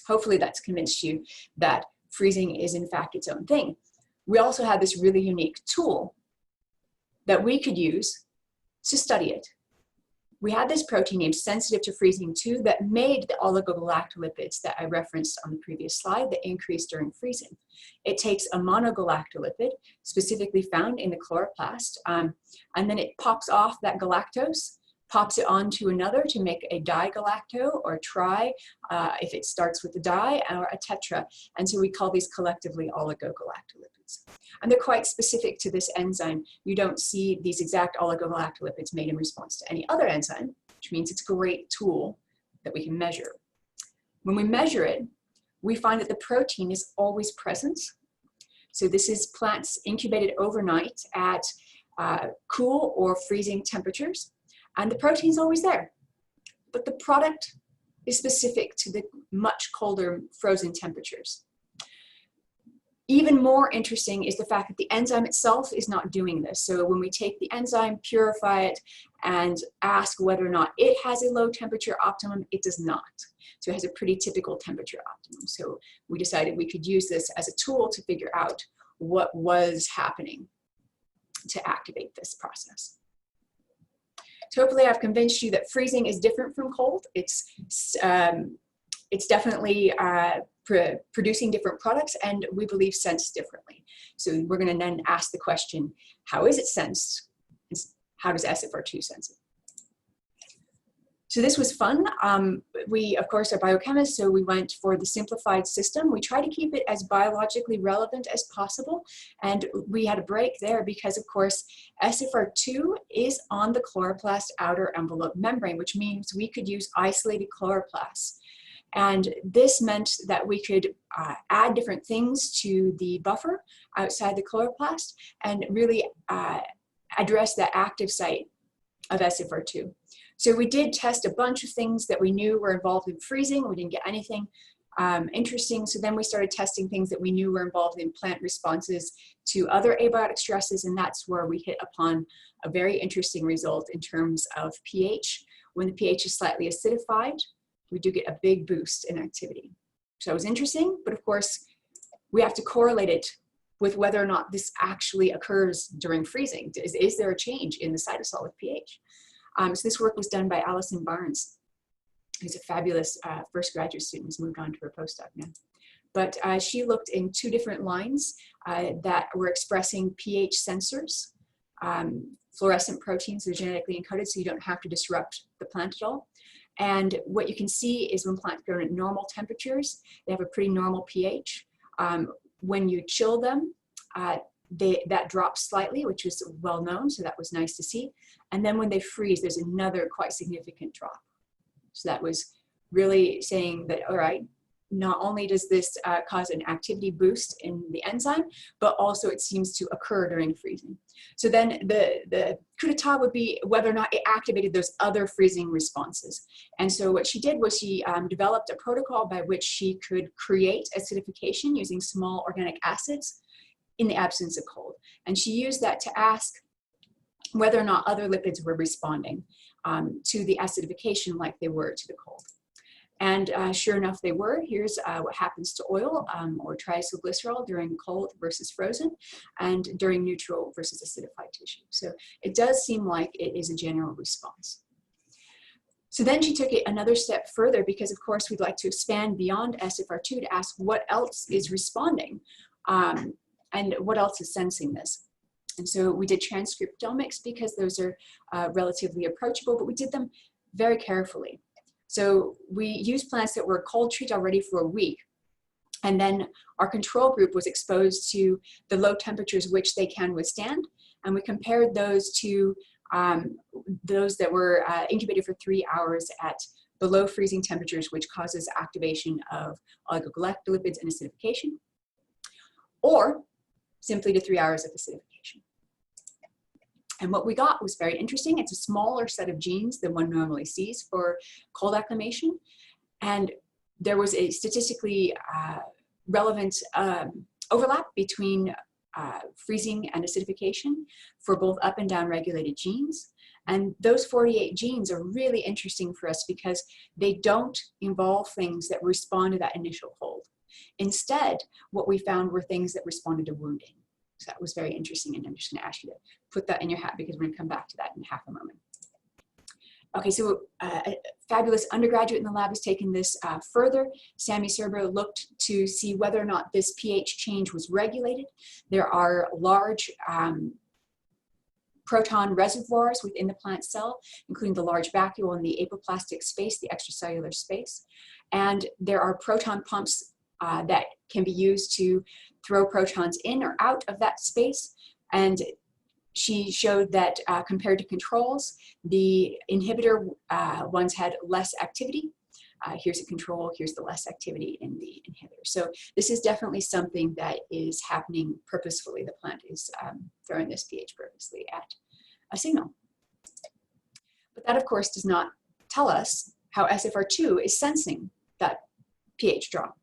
hopefully that's convinced you that freezing is in fact its own thing. We also have this really unique tool that we could use to study it. we had this protein named sensitive to freezing 2 that made the oligogalactolipids that I referenced on the previous slide that increase during freezing. It takes a monogalactolipid, specifically found in the chloroplast, and then it pops off that galactose, pops it onto another to make a digalacto or tri, if it starts with a di, or a tetra. And so we call these collectively oligogalactolipids. And they're quite specific to this enzyme. You don't see these exact oligogalactolipids made in response to any other enzyme, which means it's a great tool that we can measure. When we measure it, we find that the protein is always present. So this is plants incubated overnight at cool or freezing temperatures, and the protein is always there. But the product is specific to the much colder frozen temperatures. Even more interesting is the fact that the enzyme itself is not doing this. So when we take the enzyme, purify it, and ask whether or not it has a low temperature optimum, it does not. So it has a pretty typical temperature optimum. So we decided we could use this as a tool to figure out what was happening to activate this process. So hopefully I've convinced you that freezing is different from cold. It's definitely producing different products, and we believe sensed differently. So we're going to then ask the question, how is it sensed? How does SFR2 sense it? So this was fun. We, of course, are biochemists, so we went for the simplified system. We try to keep it as biologically relevant as possible, and we had a break there because, of course, SFR2 is on the chloroplast outer envelope membrane, which means we could use isolated chloroplasts. And this meant that we could add different things to the buffer outside the chloroplast and really address the active site of SFR2. So we did test a bunch of things that we knew were involved in freezing. We didn't get anything interesting. So then we started testing things that we knew were involved in plant responses to other abiotic stresses. And that's where we hit upon a very interesting result in terms of pH. When the pH is slightly acidified, we do get a big boost in activity. So it was interesting, but of course, we have to correlate it with whether or not this actually occurs during freezing. Is there a change in the cytosol with pH? So this work was done by Alison Barnes, who's a fabulous first graduate student, who's moved on to her postdoc now. But she looked in 2 different lines that were expressing pH sensors, fluorescent proteins that are genetically encoded, so you don't have to disrupt the plant at all. And what you can see is when plants grow at normal temperatures, they have a pretty normal pH. When you chill them, that drops slightly, which is well known, so that was nice to see. And then when they freeze, there's another quite significant drop. So that was really saying that, all right, not only does this cause an activity boost in the enzyme, but also it seems to occur during freezing. So then the coup d'etat would be whether or not it activated those other freezing responses. And so what she did was she developed a protocol by which she could create acidification using small organic acids in the absence of cold. And she used that to ask whether or not other lipids were responding to the acidification like they were to the cold. And sure enough, they were. Here's what happens to oil or triacylglycerol during cold versus frozen, and during neutral versus acidified tissue. So it does seem like it is a general response. So then she took it another step further because, of course, we'd like to expand beyond SFR2 to ask what else is responding and what else is sensing this. And so we did transcriptomics because those are relatively approachable, but we did them very carefully. So we used plants that were cold treated already for a week. And then our control group was exposed to the low temperatures which they can withstand. And we compared those to those that were incubated for 3 hours at below freezing temperatures, which causes activation of oligogalactolipids and acidification, or simply to 3 hours of acidification. And what we got was very interesting. It's a smaller set of genes than one normally sees for cold acclimation. And there was a statistically relevant overlap between freezing and acidification for both up and down regulated genes. And those 48 genes are really interesting for us because they don't involve things that respond to that initial cold. Instead, what we found were things that responded to wounding. So that was very interesting, and I'm just going to ask you to put that in your hat because we're going to come back to that in half a moment. Okay, so a fabulous undergraduate in the lab has taken this further. Sammy Serber looked to see whether or not this pH change was regulated. There are large proton reservoirs within the plant cell, including the large vacuole and the apoplastic space, the extracellular space. And there are proton pumps that can be used to throw protons in or out of that space. And she showed that compared to controls, the inhibitor ones had less activity. Here's a control, here's the less activity in the inhibitor. So this is definitely something that is happening purposefully. The plant is throwing this pH purposely at a signal. But that, of course, does not tell us how SFR2 is sensing that pH drop.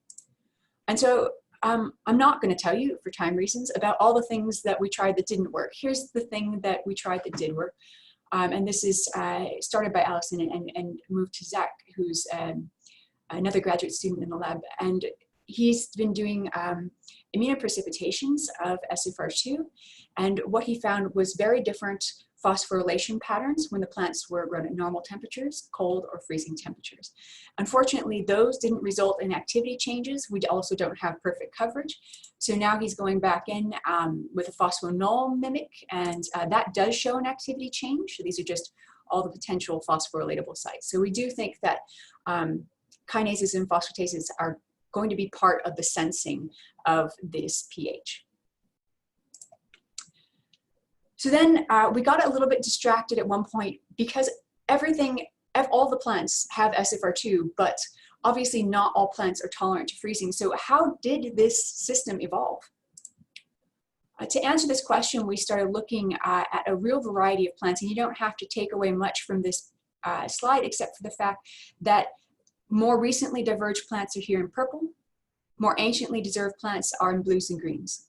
And so I'm not going to tell you, for time reasons, about all the things that we tried that didn't work. Here's the thing that we tried that did work. And this is started by Allison and moved to Zach, who's another graduate student in the lab. And he's been doing immunoprecipitations of SFR2. And what he found was very different phosphorylation patterns when the plants were grown at normal temperatures, cold or freezing temperatures. Unfortunately, those didn't result in activity changes. We also don't have perfect coverage. So now he's going back in with a phosphonull mimic, and that does show an activity change. So these are just all the potential phosphorylatable sites. So we do think that kinases and phosphatases are going to be part of the sensing of this pH. So then we got a little bit distracted at one point because all the plants have SFR2, but obviously not all plants are tolerant to freezing. So how did this system evolve? To answer this question, we started looking at a real variety of plants, and you don't have to take away much from this slide except for the fact that more recently diverged plants are here in purple, more anciently preserved plants are in blues and greens.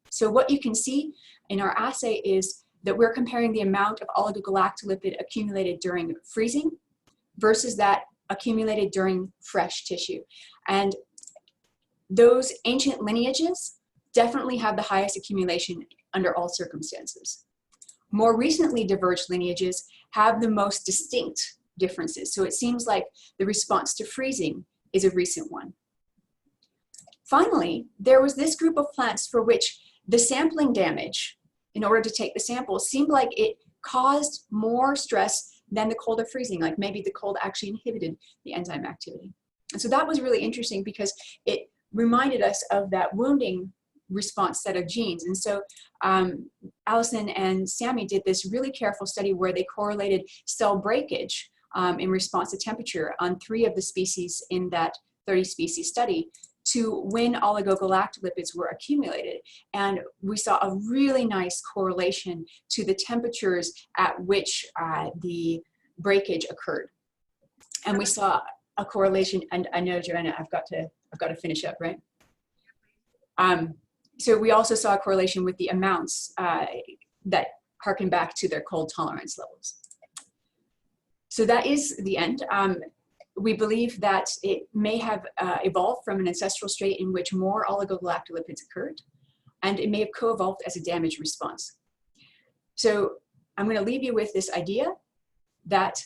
So what you can see in our assay is that we're comparing the amount of oligogalactolipid accumulated during freezing versus that accumulated during fresh tissue. And those ancient lineages definitely have the highest accumulation under all circumstances. More recently diverged lineages have the most distinct differences. So it seems like the response to freezing is a recent one. Finally, there was this group of plants for which the sampling damage in order to take the sample seemed like it caused more stress than the cold or freezing, like maybe the cold actually inhibited the enzyme activity. And so that was really interesting because it reminded us of that wounding response set of genes. And so Allison and Sammy did this really careful study where they correlated cell breakage in response to temperature on 3 of the species in that 30 species study to when oligogalactolipids were accumulated. And we saw a really nice correlation to the temperatures at which the breakage occurred. And we saw a correlation, and I know, Joanna, I've got to finish up, right? So we also saw a correlation with the amounts that harken back to their cold tolerance levels. So that is the end. We believe that it may have evolved from an ancestral state in which more oligogalactolipids occurred, and it may have co-evolved as a damage response. So I'm going to leave you with this idea that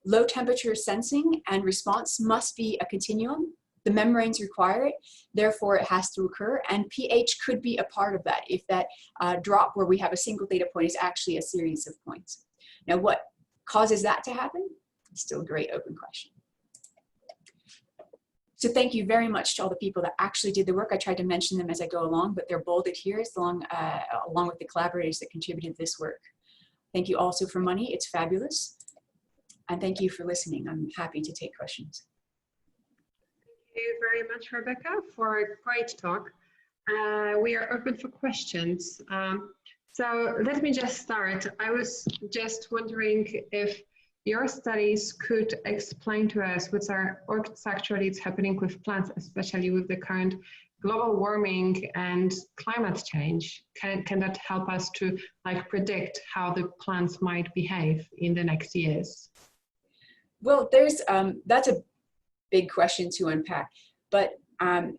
low temperature sensing and response must be a continuum. The membranes require it, therefore it has to occur, and pH could be a part of that if that drop where we have a single data point is actually a series of points. Now, what causes that to happen? It's still a great open question. So thank you very much to all the people that actually did the work. I tried to mention them as I go along, but they're bolded here along with the collaborators that contributed this work. Thank you also for money. It's fabulous. And thank you for listening. I'm happy to take questions. Thank you very much, Rebecca, for a great talk. We are open for questions. So let me just start. I was just wondering if your studies could explain to us what's actually happening with plants, especially with the current global warming and climate change. Can that help us to predict how the plants might behave in the next years? Well, that's a big question to unpack, but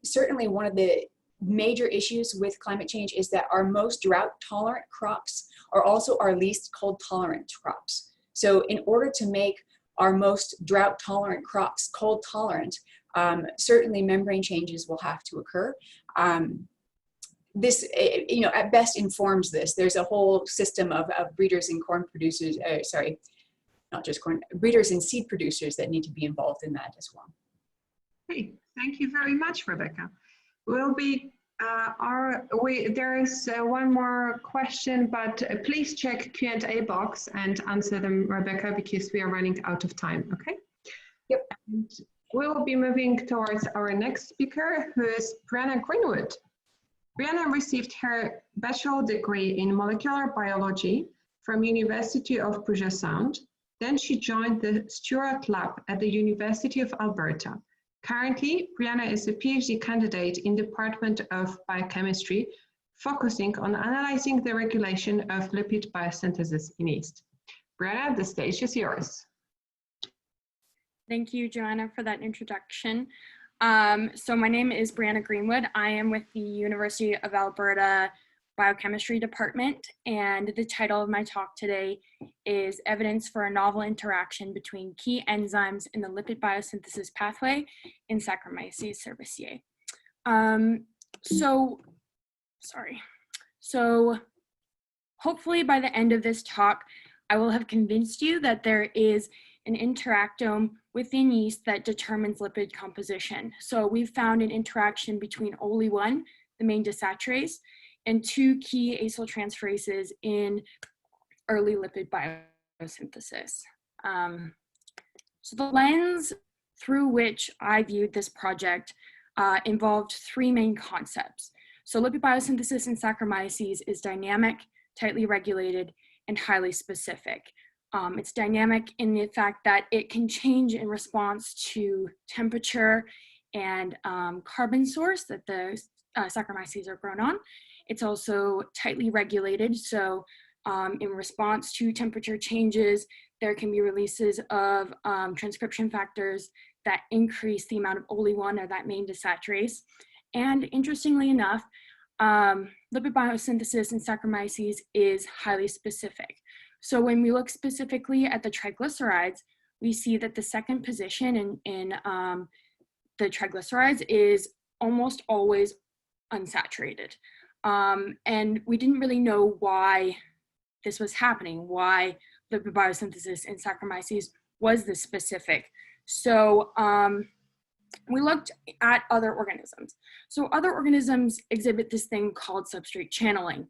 certainly one of the major issues with climate change is that our most drought tolerant crops are also our least cold tolerant crops. So in order to make our most drought tolerant crops cold tolerant, certainly membrane changes will have to occur. This, at best informs this. There's a whole system of breeders and corn producers, not just corn, breeders and seed producers that need to be involved in that as well. Great, thank you very much, Rebecca. We'll be, there is one more question, but please check Q&A box and answer them, Rebecca, because we are running out of time, okay? Yep. And we will be moving towards our next speaker, who is Brianna Greenwood. Brianna received her bachelor degree in molecular biology from University of Puget Sound. Then she joined the Stewart Lab at the University of Alberta. Currently, Brianna is a PhD candidate in the Department of Biochemistry, focusing on analyzing the regulation of lipid biosynthesis in yeast. Brianna, the stage is yours. Thank you, Joanna, for that introduction. So my name is Brianna Greenwood. I am with the University of Alberta Biochemistry Department, and the title of my talk today is Evidence for a Novel Interaction Between Key Enzymes in the Lipid Biosynthesis Pathway in Saccharomyces cerevisiae. So hopefully by the end of this talk, I will have convinced you that there is an interactome within yeast that determines lipid composition. So we've found an interaction between OLI1, the main desaturase, and two key acyltransferases in early lipid biosynthesis. So the lens through which I viewed this project involved three main concepts. So lipid biosynthesis in Saccharomyces is dynamic, tightly regulated, and highly specific. It's dynamic in the fact that it can change in response to temperature and carbon source that the Saccharomyces are grown on. It's also tightly regulated, so in response to temperature changes, there can be releases of transcription factors that increase the amount of OLI1, or that main desaturase. And interestingly enough, lipid biosynthesis in Saccharomyces is highly specific. So when we look specifically at the triglycerides, we see that the second position in the triglycerides is almost always unsaturated. And we didn't really know why this was happening, why lipid biosynthesis in Saccharomyces was this specific. So we looked at other organisms. So other organisms exhibit this thing called substrate channeling.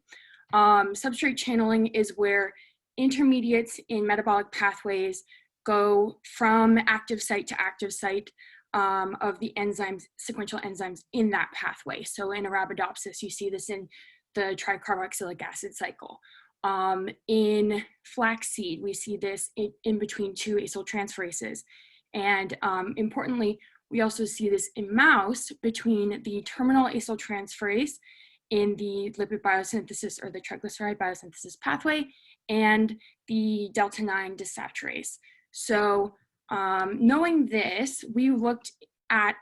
Substrate channeling is where intermediates in metabolic pathways go from active site to active site of the enzymes, sequential enzymes in that pathway. So in Arabidopsis, you see this in the tricarboxylic acid cycle. In flaxseed, we see this in between two acyltransferases. And importantly, we also see this in mouse between the terminal acyltransferase in the lipid biosynthesis, or the triglyceride biosynthesis pathway, and the delta 9 desaturase. So knowing this, we looked at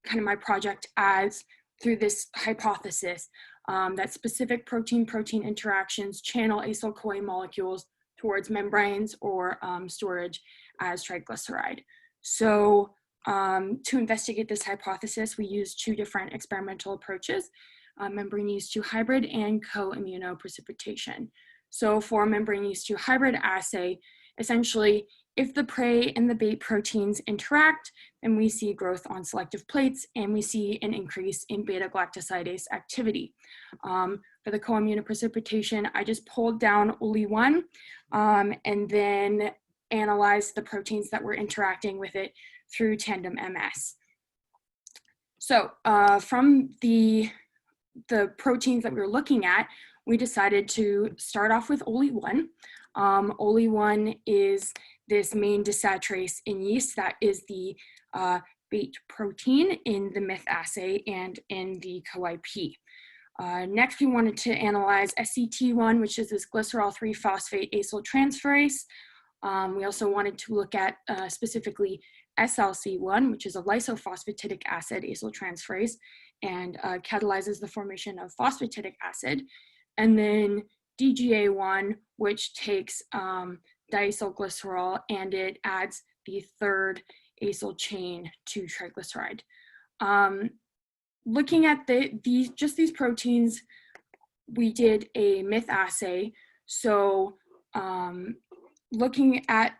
kind of my project as through this hypothesis that specific protein-protein interactions channel acyl-CoA molecules towards membranes or storage as triglyceride. So to investigate this hypothesis, we used two different experimental approaches, membrane yeast 2 hybrid and co-immunoprecipitation. So for membrane yeast 2 hybrid assay, essentially, if the prey and the bait proteins interact, then we see growth on selective plates, and we see an increase in beta-galactosidase activity. For the co-immunoprecipitation, I just pulled down OLI1 and then analyzed the proteins that were interacting with it through tandem MS. So from the proteins that we were looking at, we decided to start off with OLI1. OLI1 is this main desaturase in yeast that is the bait protein in the MYTH assay and in the co-IP. Next, we wanted to analyze SCT1, which is this glycerol 3-phosphate acyltransferase. We also wanted to look at specifically SLC1, which is a lysophosphatidic acid acyltransferase and catalyzes the formation of phosphatidic acid. And then DGA1, which takes diacylglycerol, and it adds the third acyl chain to triglyceride. Looking at these proteins, we did a myth assay. So looking at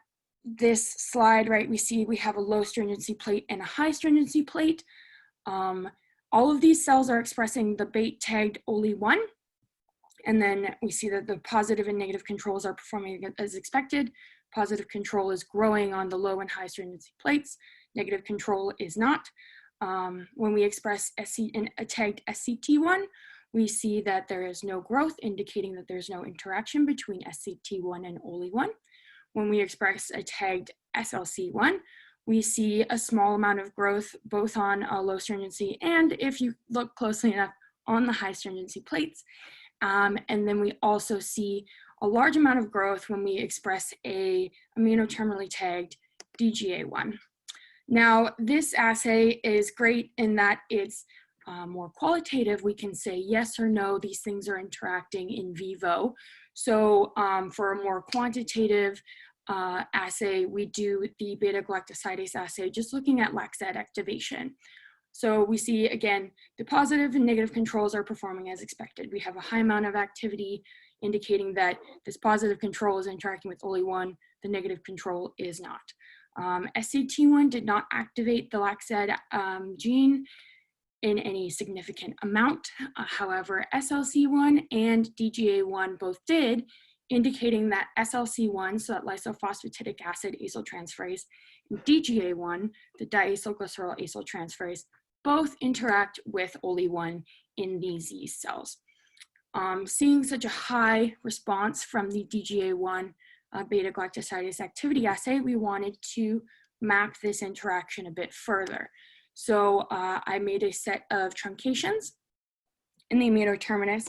this slide, right, we see we have a low stringency plate and a high stringency plate. All of these cells are expressing the bait tagged OLI1. And then we see that the positive and negative controls are performing as expected. Positive control is growing on the low and high stringency plates. Negative control is not. When we express a tagged SCT1, we see that there is no growth, indicating that there's no interaction between SCT1 and OLI1. When we express a tagged SLC1, we see a small amount of growth both on a low stringency and, if you look closely enough, on the high stringency plates. And then we also see a large amount of growth when we express a aminoterminally tagged DGA1. Now, this assay is great in that it's more qualitative. We can say yes or no, these things are interacting in vivo. So for a more quantitative assay, we do the beta-galactosidase assay, just looking at lac-Z activation. So we see, again, the positive and negative controls are performing as expected. We have a high amount of activity indicating that this positive control is interacting with OLI1, the negative control is not. SCT1 did not activate the lac-Z gene in any significant amount. However, SLC1 and DGA1 both did, indicating that SLC1, so that lysophosphatidic acid acyltransferase, and DGA1, the diacylglycerol acyltransferase, both interact with OLI1 in these yeast cells. Seeing such a high response from the DGA1 beta-galactosidase activity assay, we wanted to map this interaction a bit further. So I made a set of truncations in the amino-terminus.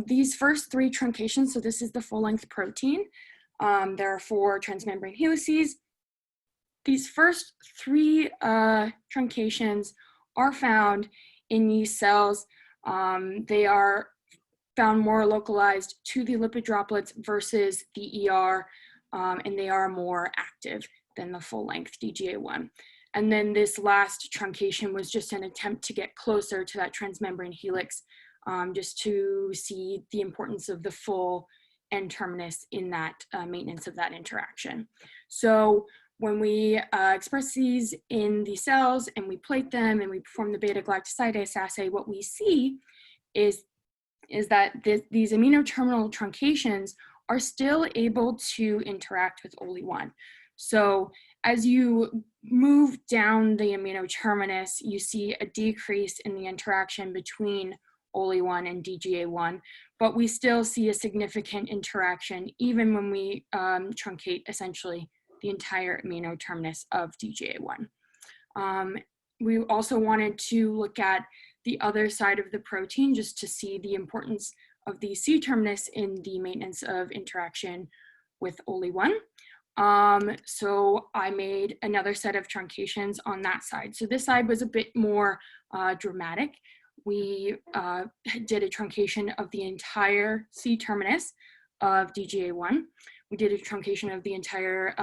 These first three truncations, so this is the full-length protein. There are 4 transmembrane helices. These first 3 truncations are found in yeast cells. They are found more localized to the lipid droplets versus the ER, and they are more active than the full-length DGA1. And then this last truncation was just an attempt to get closer to that transmembrane helix, just to see the importance of the full N-terminus in that maintenance of that interaction. So when we express these in the cells and we plate them and we perform the beta-galactosidase assay, what we see is that these amino-terminal truncations are still able to interact with OLI1. So as you move down the amino-terminus, you see a decrease in the interaction between OLI1 and DGA1, but we still see a significant interaction even when we truncate essentially the entire amino-terminus of DGA1. We also wanted to look at the other side of the protein just to see the importance of the C-terminus in the maintenance of interaction with OLI1. So I made another set of truncations on that side. So this side was a bit more dramatic. We did a truncation of the entire C-terminus of DGA1. We did a truncation of the entire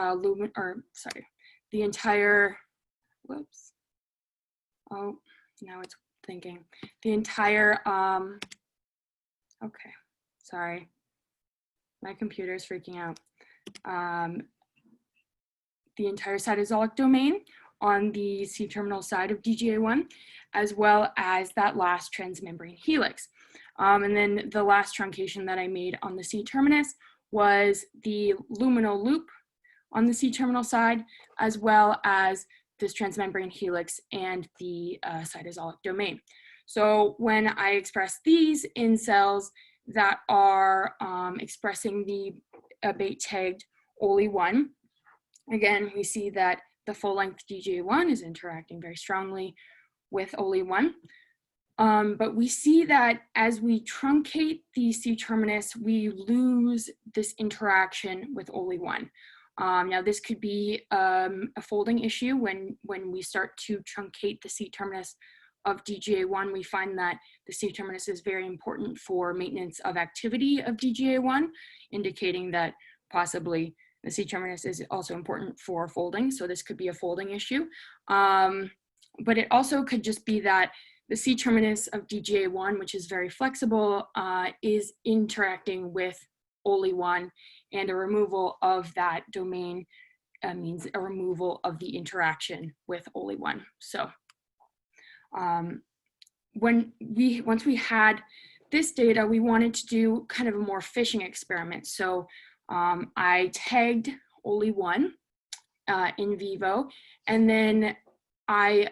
whoops. Oh, now it's thinking. The entire, okay, sorry. My computer is freaking out. The entire cytosolic domain on the C-terminal side of DGA1, as well as that last transmembrane helix. And then the last truncation that I made on the C-terminus was the luminal loop on the C-terminal side, as well as this transmembrane helix and the cytosolic domain. So when I express these in cells that are expressing the bait-tagged OLI1, again, we see that the full-length DGA1 is interacting very strongly with OLI1. But we see that as we truncate the C-terminus, we lose this interaction with OLI1. Now, this could be a folding issue when we start to truncate the C-terminus of DGA1. We find that the C-terminus is very important for maintenance of activity of DGA1, indicating that possibly The C-terminus is also important for folding, so this could be a folding issue. But it also could just be that the C-terminus of DGA1, which is very flexible, is interacting with OLI1, and a removal of that domain means a removal of the interaction with OLI1. So once we had this data, we wanted to do kind of a more fishing experiment. So I tagged OLI1 in vivo, and then I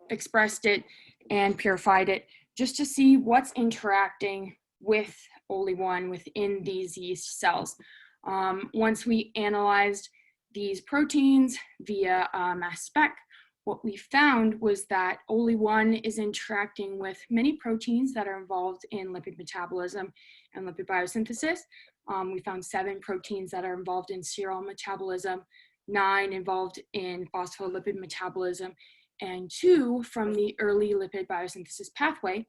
expressed it and purified it just to see what's interacting with OLI1 within these yeast cells. Once we analyzed these proteins via mass spec, what we found was that OLI1 is interacting with many proteins that are involved in lipid metabolism and lipid biosynthesis. We found 7 proteins that are involved in serial metabolism, 9 involved in phospholipid metabolism, and 2 from the early lipid biosynthesis pathway.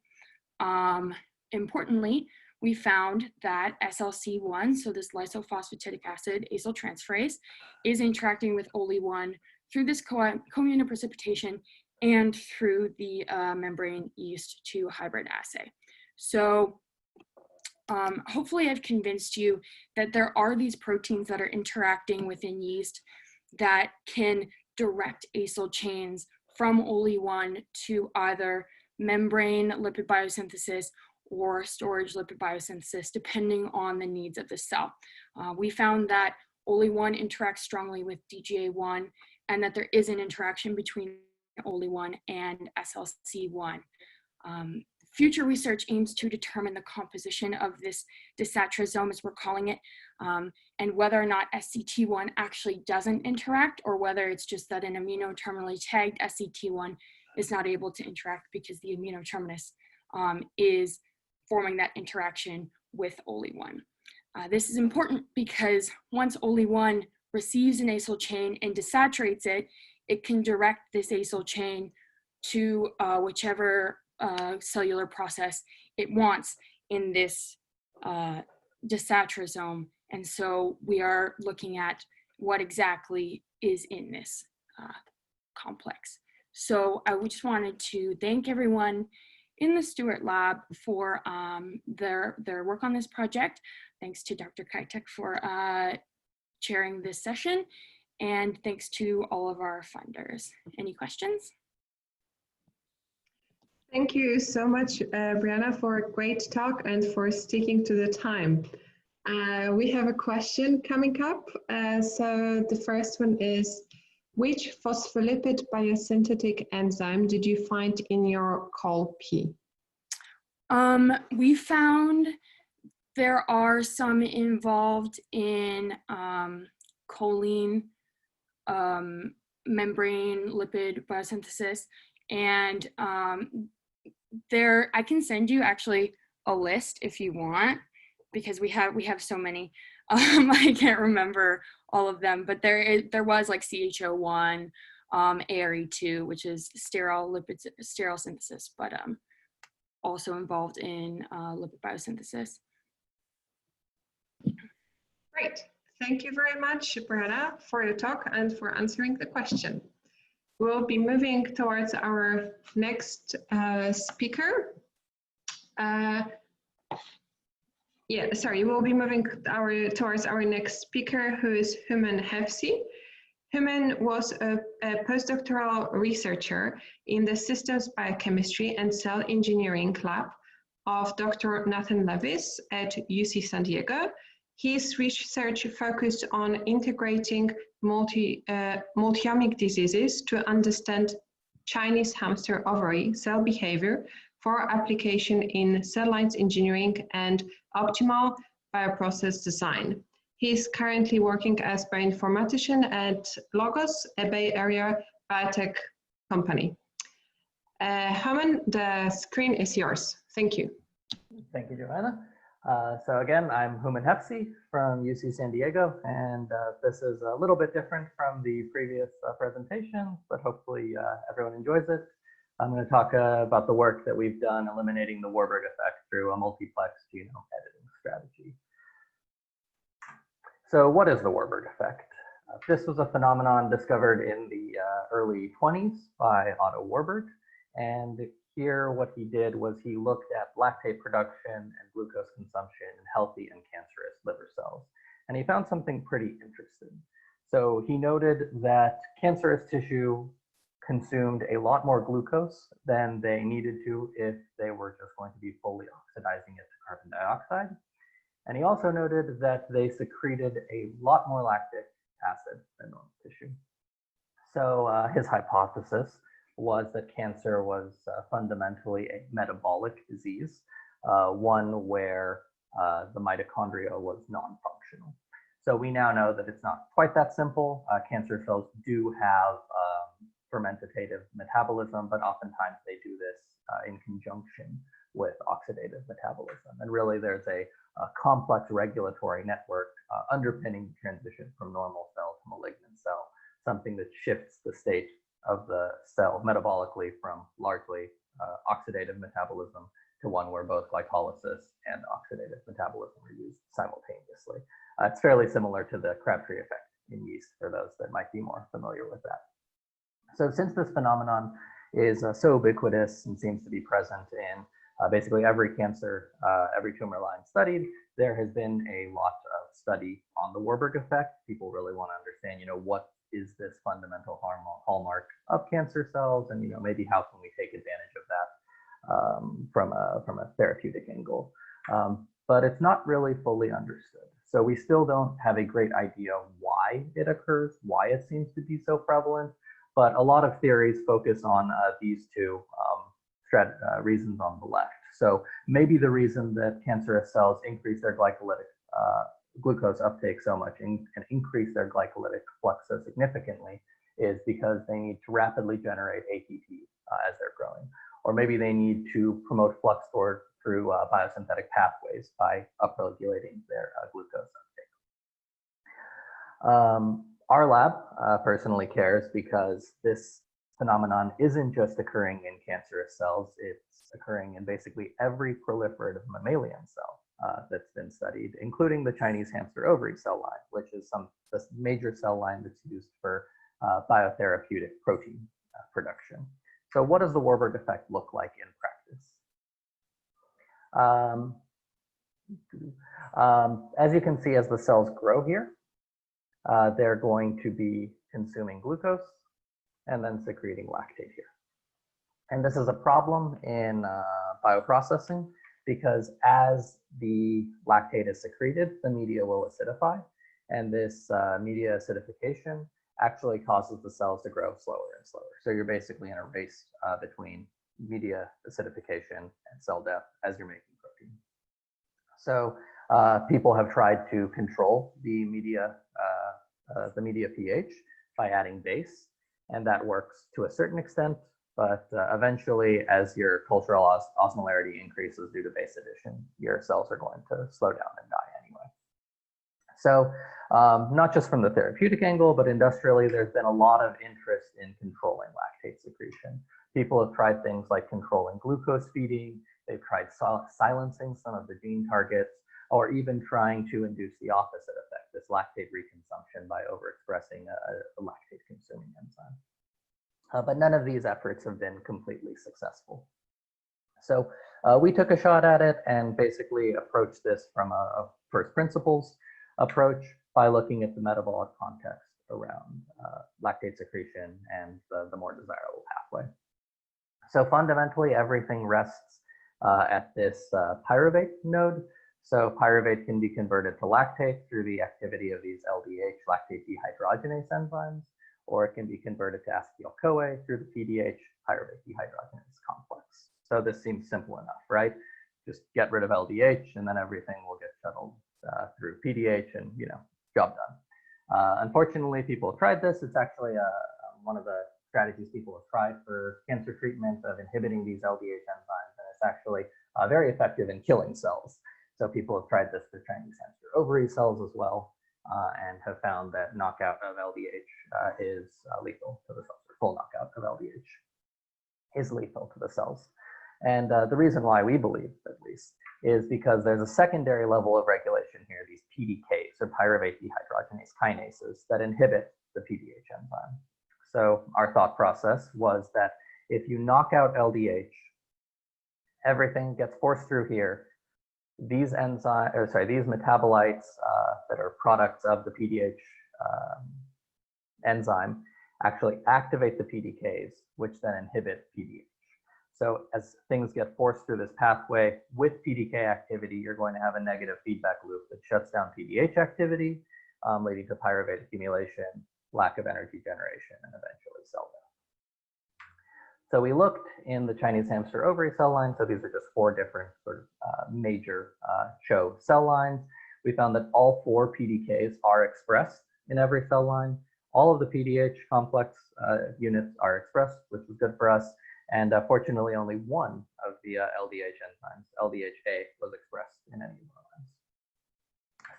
Importantly, we found that SLC1, so this lysophosphatidic acid acyltransferase, is interacting with OLI1 through this co-immunoprecipitation and through the membrane yeast to hybrid assay. So hopefully I've convinced you that there are these proteins that are interacting within yeast that can direct acyl chains from OLI1 to either membrane lipid biosynthesis or storage lipid biosynthesis, depending on the needs of the cell. We found that OLI1 interacts strongly with DGA1, and that there is an interaction between OLI1 and SLC1. Future research aims to determine the composition of this dysatrazome, as we're calling it, and whether or not SCT1 actually doesn't interact, or whether it's just that an amino-terminally tagged SCT1 is not able to interact because the amino-terminus is forming that interaction with OLI1. This is important because once OLI1 receives an acyl chain and desaturates it, it can direct this acyl chain to whichever cellular process it wants in this dysatrazome. And so we are looking at what exactly is in this complex. So I just wanted to thank everyone in the Stewart Lab for their work on this project. Thanks to Dr. Kwiatek for chairing this session, and thanks to all of our funders. Any questions? Thank you so much, Brianna, for a great talk and for sticking to the time. We have a question coming up. So the first one is, which phospholipid biosynthetic enzyme did you find in your col-P? We found there are some involved in choline membrane lipid biosynthesis, and I can send you actually a list if you want, because we have so many. I can't remember all of them, but there was like CHO1, ARE2, which is sterile synthesis, but also involved in lipid biosynthesis. Great. Thank you very much, Brianna, for your talk and for answering the question. We'll be moving towards our next speaker. We'll be moving towards our next speaker, who is Human Hefsi. Human was a postdoctoral researcher in the systems biochemistry and cell engineering lab of Dr. Nathan Levis at UC San Diego. His research focused on integrating multi-omic diseases to understand Chinese hamster ovary cell behavior for application in cell lines engineering and optimal bioprocess design. He is currently working as bioinformatician at Logos, a Bay Area biotech company. Human, the screen is yours. Thank you. Thank you, Joanna. So again, I'm Human Hefsi from UC San Diego, and this is a little bit different from the previous presentation, but hopefully everyone enjoys it. I'm going to talk about the work that we've done eliminating the Warburg effect through a multiplex genome editing strategy. So what is the Warburg effect? This was a phenomenon discovered in the early 20s by Otto Warburg. And here what he did was he looked at lactate production and glucose consumption in healthy and cancerous liver cells. And he found something pretty interesting. So he noted that cancerous tissue consumed a lot more glucose than they needed to if they were just going to be fully oxidizing it to carbon dioxide. And he also noted that they secreted a lot more lactic acid than normal tissue. So his hypothesis was that cancer was fundamentally a metabolic disease, one where the mitochondria was non-functional. So we now know that it's not quite that simple. Cancer cells do have fermentative metabolism, but oftentimes they do this in conjunction with oxidative metabolism. And really there's a complex regulatory network underpinning the transition from normal cell to malignant cell, something that shifts the state of the cell metabolically from largely oxidative metabolism to one where both glycolysis and oxidative metabolism are used simultaneously. It's fairly similar to the Crabtree effect in yeast for those that might be more familiar with that. So since this phenomenon is so ubiquitous and seems to be present in basically every cancer, every tumor line studied, there has been a lot of study on the Warburg effect. People really want to understand, what is this fundamental hallmark of cancer cells, and maybe how can we take advantage of that from a therapeutic angle. But it's not really fully understood. So we still don't have a great idea why it occurs, why it seems to be so prevalent. But a lot of theories focus on these two reasons on the left. So maybe the reason that cancerous cells increase their glycolytic glucose uptake so much and increase their glycolytic flux so significantly is because they need to rapidly generate ATP as they're growing. Or maybe they need to promote flux storage through biosynthetic pathways by upregulating their glucose uptake. Our lab personally cares because this phenomenon isn't just occurring in cancerous cells, it's occurring in basically every proliferative mammalian cell that's been studied, including the Chinese hamster ovary cell line, which is the major cell line that's used for biotherapeutic protein production. So what does the Warburg effect look like in practice? As you can see, as the cells grow here, they're going to be consuming glucose and then secreting lactate here. And this is a problem in bioprocessing because as the lactate is secreted, the media will acidify. And this media acidification actually causes the cells to grow slower and slower. So you're basically in a race between media acidification and cell death as you're making protein. So people have tried to control the media pH by adding base, and that works to a certain extent, but eventually as your cultural osmolarity increases due to base addition, your cells are going to slow down and die anyway. So not just from the therapeutic angle, but industrially, there's been a lot of interest in controlling lactate secretion. People have tried things like controlling glucose feeding, they've tried silencing some of the gene targets, or even trying to induce the opposite effect, this lactate reconsumption by overexpressing a lactate-consuming enzyme. But none of these efforts have been completely successful. So we took a shot at it and basically approached this from a first principles approach by looking at the metabolic context around lactate secretion and the more desirable pathway. So fundamentally, everything rests at this pyruvate node. So pyruvate can be converted to lactate through the activity of these LDH, lactate dehydrogenase enzymes, or it can be converted to acetyl-CoA through the PDH, pyruvate dehydrogenase complex. So this seems simple enough, right? Just get rid of LDH and then everything will get shuttled through PDH and, job done. Unfortunately, people have tried this. It's actually one of the strategies people have tried for cancer treatment of inhibiting these LDH enzymes, and it's actually very effective in killing cells. So people have tried this for Chinese hamster ovary cells as well, and have found that knockout of LDH is lethal to the cells, or full knockout of LDH is lethal to the cells. And the reason why we believe, at least, is because there's a secondary level of regulation here, these PDKs, or pyruvate dehydrogenase kinases, that inhibit the PDH enzyme. So our thought process was that if you knock out LDH, everything gets forced through here. These these metabolites that are products of the PDH enzyme actually activate the PDKs, which then inhibit PDH. So as things get forced through this pathway with PDK activity, you're going to have a negative feedback loop that shuts down PDH activity, leading to pyruvate accumulation, lack of energy generation, and eventually cell death. So we looked in the Chinese hamster ovary cell line. So these are just 4 different sort of major CHO cell lines. We found that all 4 PDKs are expressed in every cell line. All of the PDH complex units are expressed, which was good for us. And fortunately, only one of the LDH enzymes, LDHA, was expressed in any of our lines.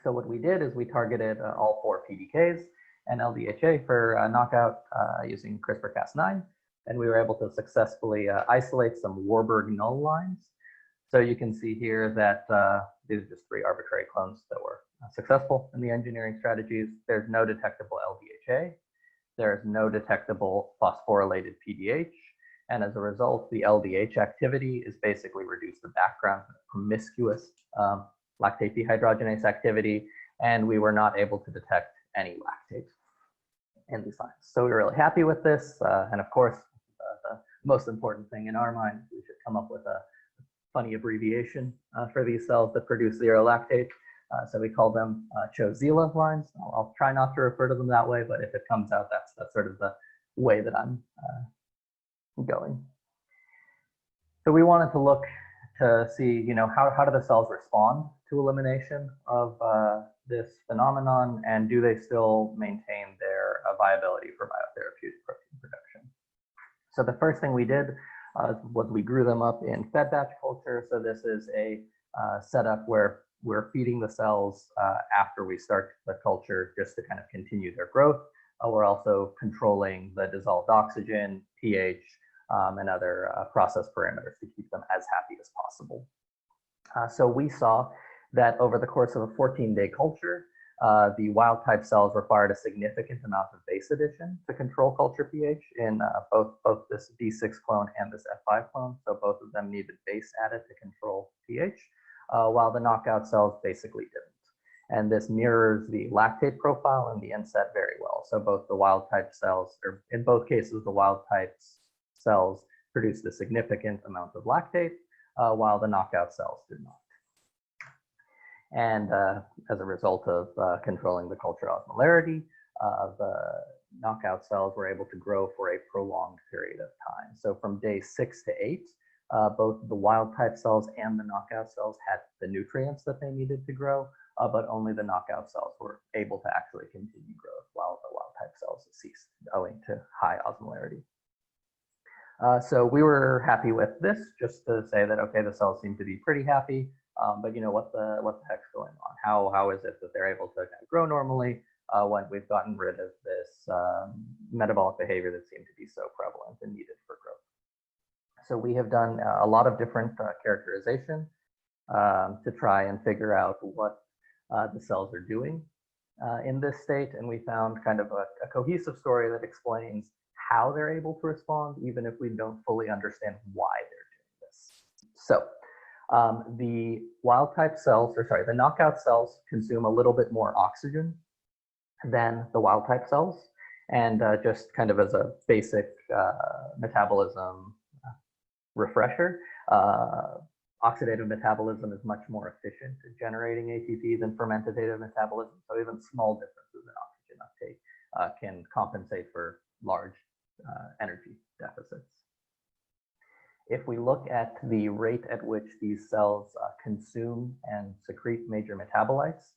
So what we did is we targeted all 4 PDKs and LDHA for knockout using CRISPR-Cas9. And we were able to successfully isolate some Warburg null lines. So you can see here that these are just 3 arbitrary clones that were successful in the engineering strategies. There's no detectable LDHA. There's no detectable phosphorylated PDH. And as a result, the LDH activity is basically reduced to background promiscuous lactate dehydrogenase activity. And we were not able to detect any lactate in these lines. So we were really happy with this. And of course, the most important thing in our mind, we should come up with a funny abbreviation for these cells that produce zero lactate. So we call them CHO-ZILA lines. I'll try not to refer to them that way, but if it comes out, that's sort of the way that I'm going. So we wanted to look to see, how do the cells respond to elimination of this phenomenon, and do they still maintain their viability for biotherapeutic protein production? So the first thing we did was we grew them up in fed batch culture. So this is a setup where we're feeding the cells after we start the culture just to kind of continue their growth. We're also controlling the dissolved oxygen, pH, and other process parameters to keep them as happy as possible. So we saw that over the course of a 14-day culture, the wild type cells required a significant amount of base addition to control culture pH in both this D6 clone and this F5 clone. So both of them needed base added to control pH, while the knockout cells basically didn't. And this mirrors the lactate profile in the inset very well. So both the wild type cells, or in both cases, the wild type cells produced a significant amount of lactate, while the knockout cells did not. And as a result of controlling the culture osmolarity, the knockout cells were able to grow for a prolonged period of time. So from day 6 to 8, both the wild type cells and the knockout cells had the nutrients that they needed to grow, but only the knockout cells were able to actually continue growth, while the wild type cells ceased owing to high osmolarity. So we were happy with this, just to say that, okay, the cells seem to be pretty happy, but what the heck's going on? How is it that they're able to kind of grow normally when we've gotten rid of this metabolic behavior that seemed to be so prevalent and needed for growth? So we have done a lot of different characterization to try and figure out what the cells are doing in this state, and we found kind of a cohesive story that explains how they're able to respond, even if we don't fully understand why they're doing this. So the wild type cells, the knockout cells consume a little bit more oxygen than the wild type cells. And just kind of as a basic metabolism refresher, oxidative metabolism is much more efficient at generating ATP than fermentative metabolism. So even small differences in oxygen uptake can compensate for large energy deficits. If we look at the rate at which these cells consume and secrete major metabolites,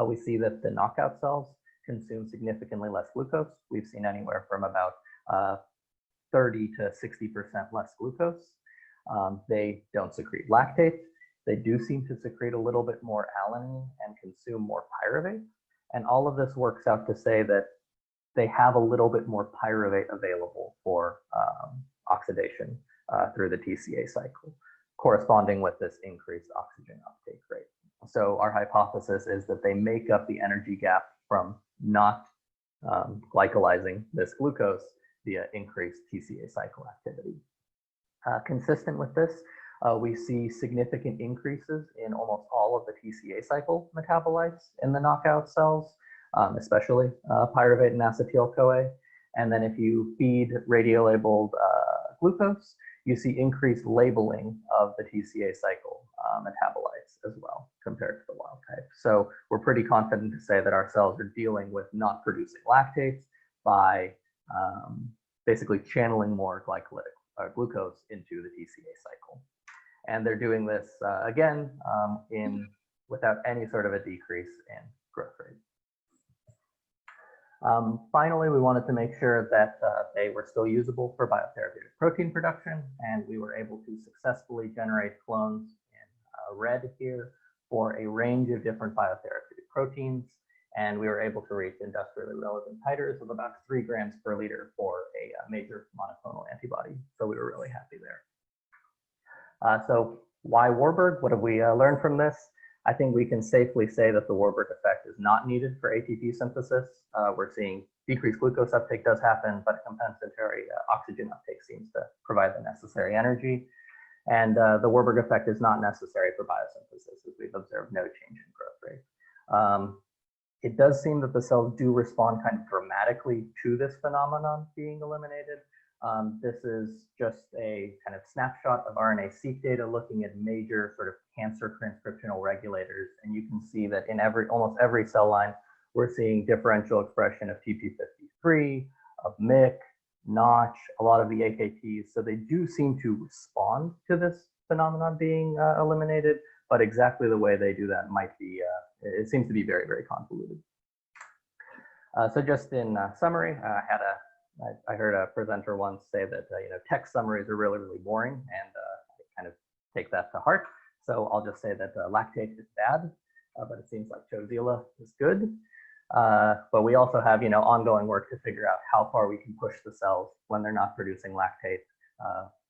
we see that the knockout cells consume significantly less glucose. We've seen anywhere from about 30 to 60% less glucose. They don't secrete lactate. They do seem to secrete a little bit more alanine and consume more pyruvate. And all of this works out to say that they have a little bit more pyruvate available for oxidation through the TCA cycle. Of corresponding with this increased oxygen uptake rate. So our hypothesis is that they make up the energy gap from not glycolizing this glucose via increased TCA cycle activity. Consistent with this, we see significant increases in almost all of the TCA cycle metabolites in the knockout cells, especially pyruvate and acetyl-CoA. And then if you feed radiolabeled glucose, you see increased labeling of the TCA cycle metabolites as well compared to the wild type. So we're pretty confident to say that our cells are dealing with not producing lactates by basically channeling more glycolytic glucose into the TCA cycle. And they're doing this again without any sort of a decrease in growth rate. Finally, we wanted to make sure that they were still usable for biotherapeutic protein production, and we were able to successfully generate clones in red here for a range of different biotherapeutic proteins, and we were able to reach industrially relevant titers of about 3 grams per liter for a major monoclonal antibody. So we were really happy there. So why Warburg? What have we learned from this? I think we can safely say that the Warburg effect is not needed for ATP synthesis. We're seeing decreased glucose uptake does happen, but compensatory oxygen uptake seems to provide the necessary energy. And the Warburg effect is not necessary for biosynthesis, as we've observed no change in growth rate. It does seem that the cells do respond kind of dramatically to this phenomenon being eliminated. This is just a kind of snapshot of RNA-seq data looking at major sort of cancer transcriptional regulators. And you can see that in almost every cell line, we're seeing differential expression of TP53, of MYC, Notch, a lot of the AKTs. So they do seem to respond to this phenomenon being eliminated, but exactly the way they do that might be, it seems to be very, very convoluted. So just in summary, I heard a presenter once say that text summaries are really, really boring, and I kind of take that to heart. So I'll just say that lactate is bad, but it seems like Chozela is good. But we also have ongoing work to figure out how far we can push the cells when they're not producing lactate,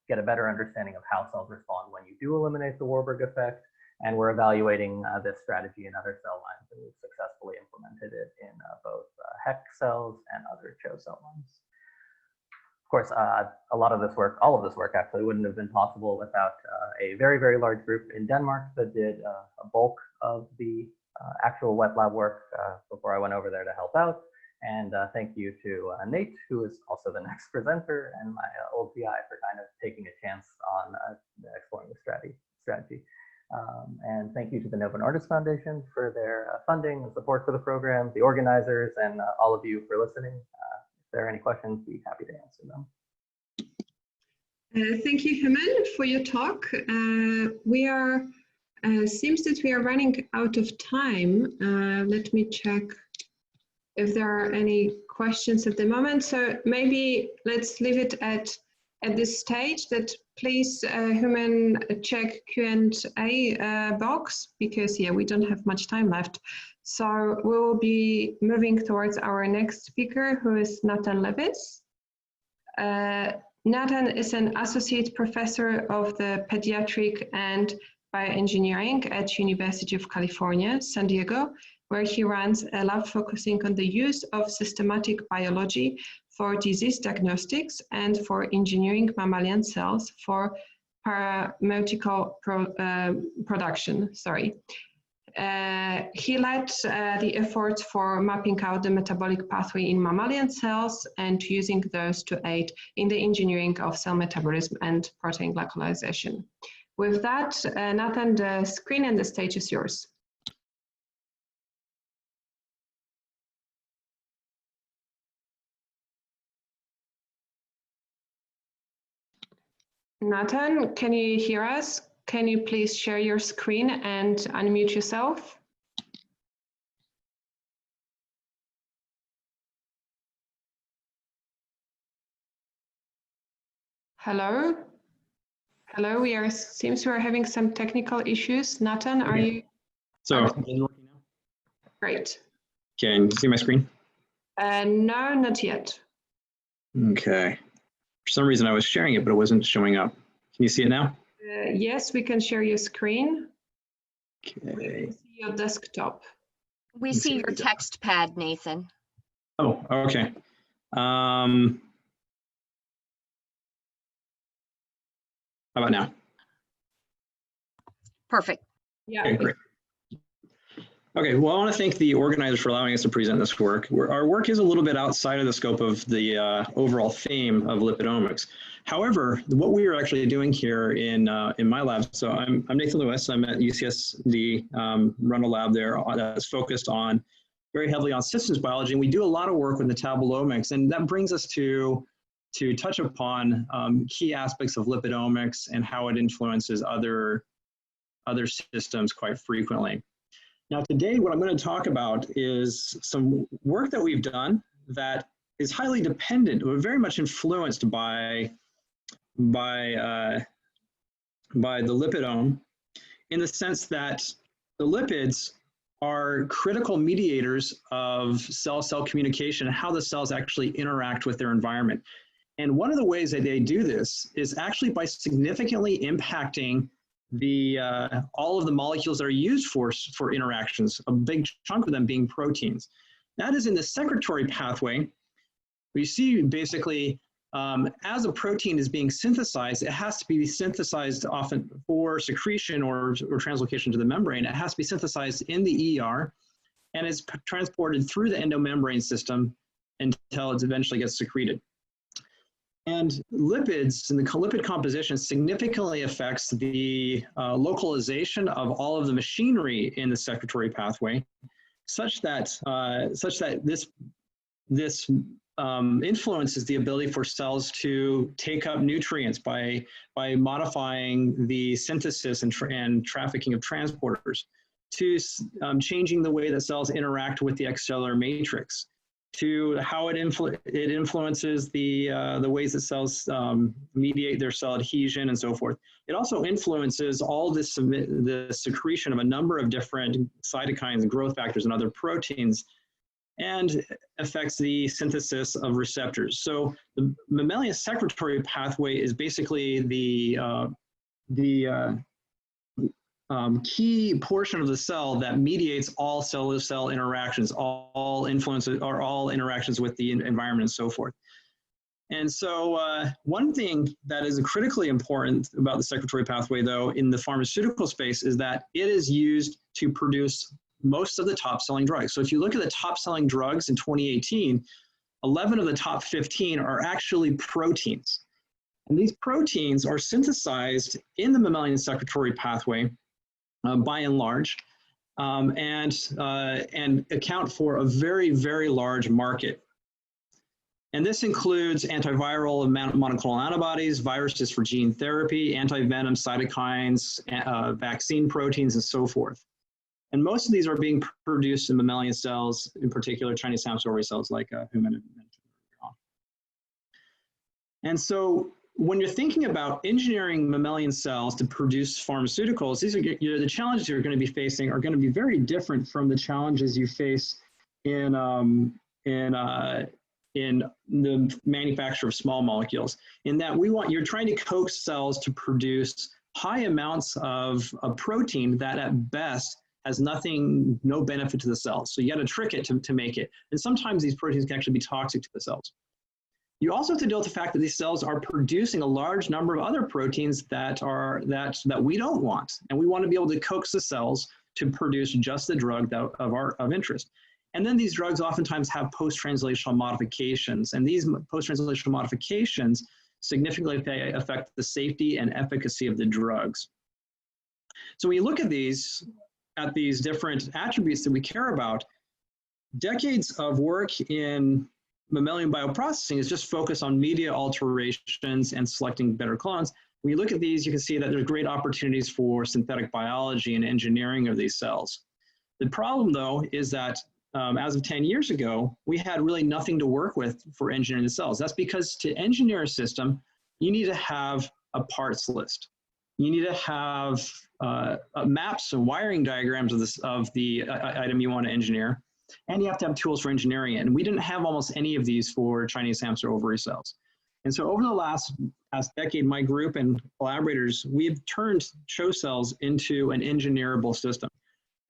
get a better understanding of how cells respond when you do eliminate the Warburg effect. And we're evaluating this strategy in other cell lines, and we've successfully implemented it in both HEC cells and other CHO cell lines. Of course, a lot of this work, all of this work actually wouldn't have been possible without a very, very large group in Denmark that did a bulk of the actual wet lab work before I went over there to help out. And thank you to Nate, who is also the next presenter, and my old PI for kind of taking a chance on exploring the strategy. And thank you to the Novo Nordisk Foundation for their funding and support for the program, the organizers, and all of you for listening. If there are any questions, be happy to answer them. Thank you, Herman, for your talk. Seems that we are running out of time. Let me check if there are any questions at the moment. So maybe let's leave it at this stage that please, Herman, check Q&A box, because we don't have much time left. So we will be moving towards our next speaker, who is Nathan Levitz. Nathan is an associate professor of the pediatric and bioengineering at University of California, San Diego, where he runs a lab focusing on the use of systematic biology for disease diagnostics and for engineering mammalian cells for paramytical production. He led the efforts for mapping out the metabolic pathway in mammalian cells and using those to aid in the engineering of cell metabolism and protein glycosylation. With that, Nathan, the screen and the stage is yours. Nathan, can you hear us? Can you please share your screen and unmute yourself? Hello? Hello, seems we are having some technical issues. Nathan, are you? So, is it working now? Great. Can you see my screen? No, not yet. Okay. For some reason I was sharing it, but it wasn't showing up. Can you see it now? Yes, we can share your screen. Okay. See your desktop. We see your text pad, Nathan. Oh, okay. How about now? Perfect. Yeah. Okay, great. Okay, well, I want to thank the organizers for allowing us to present this work. Our work is a little bit outside of the scope of the overall theme of lipidomics. However, what we are actually doing here in my lab, so I'm Nathan Lewis, I'm at UCSD, run a lab there that's focused on very heavily on systems biology, and we do a lot of work with metabolomics, and that brings us to touch upon key aspects of lipidomics and how it influences other systems quite frequently. Now today, what I'm going to talk about is some work that we've done that is highly dependent, or very much influenced by the lipidome, in the sense that the lipids are critical mediators of cell-cell communication and how the cells actually interact with their environment. And one of the ways that they do this is actually by significantly impacting all of the molecules that are used for interactions, a big chunk of them being proteins. That is in the secretory pathway. We see basically as a protein is being synthesized, it has to be synthesized often for secretion or translocation to the membrane. It has to be synthesized in the ER and is transported through the endomembrane system until it eventually gets secreted. And lipids and the lipid composition significantly affects the localization of all of the machinery in the secretory pathway, such that this influences the ability for cells to take up nutrients by modifying the synthesis and trafficking of transporters, to changing the way that cells interact with the extracellular matrix, to how it influences the ways that cells mediate their cell adhesion and so forth. It also influences all the secretion of a number of different cytokines and growth factors and other proteins, and affects the synthesis of receptors. So the mammalian secretory pathway is basically the key portion of the cell that mediates all cell-to-cell interactions, all influences or all interactions with the environment and so forth. And so one thing that is critically important about the secretory pathway, though, in the pharmaceutical space is that it is used to produce most of the top-selling drugs. So if you look at the top-selling drugs in 2018, 11 of the top 15 are actually proteins. And these proteins are synthesized in the mammalian secretory pathway by and large, and account for a very, very large market. And this includes antiviral monoclonal antibodies, viruses for gene therapy, antivenom cytokines, vaccine proteins, and so forth. And most of these are being produced in mammalian cells, in particular Chinese hamster ovary cells, like Human mentioned earlier on. And so when you're thinking about engineering mammalian cells to produce pharmaceuticals, these are the challenges you're going to be facing are going to be very different from the challenges you face in the manufacture of small molecules. In that you're trying to coax cells to produce high amounts of a protein that at best has no benefit to the cells. So you got to trick it to make it. And sometimes these proteins can actually be toxic to the cells. You also have to deal with the fact that these cells are producing a large number of other proteins that we don't want. And we want to be able to coax the cells to produce just the drug of interest. And then these drugs oftentimes have post-translational modifications. And these post-translational modifications significantly affect the safety and efficacy of the drugs. So when you look at these different attributes that we care about, decades of work in mammalian bioprocessing is just focused on media alterations and selecting better clones. When you look at these, you can see that there's great opportunities for synthetic biology and engineering of these cells. The problem, though, is that as of 10 years ago, we had really nothing to work with for engineering the cells. That's because to engineer a system, you need to have a parts list. You need to have maps and wiring diagrams of the item you want to engineer. And you have to have tools for engineering it. And we didn't have almost any of these for Chinese hamster ovary cells. And so over the last decade, my group and collaborators, we've turned CHO cells into an engineerable system.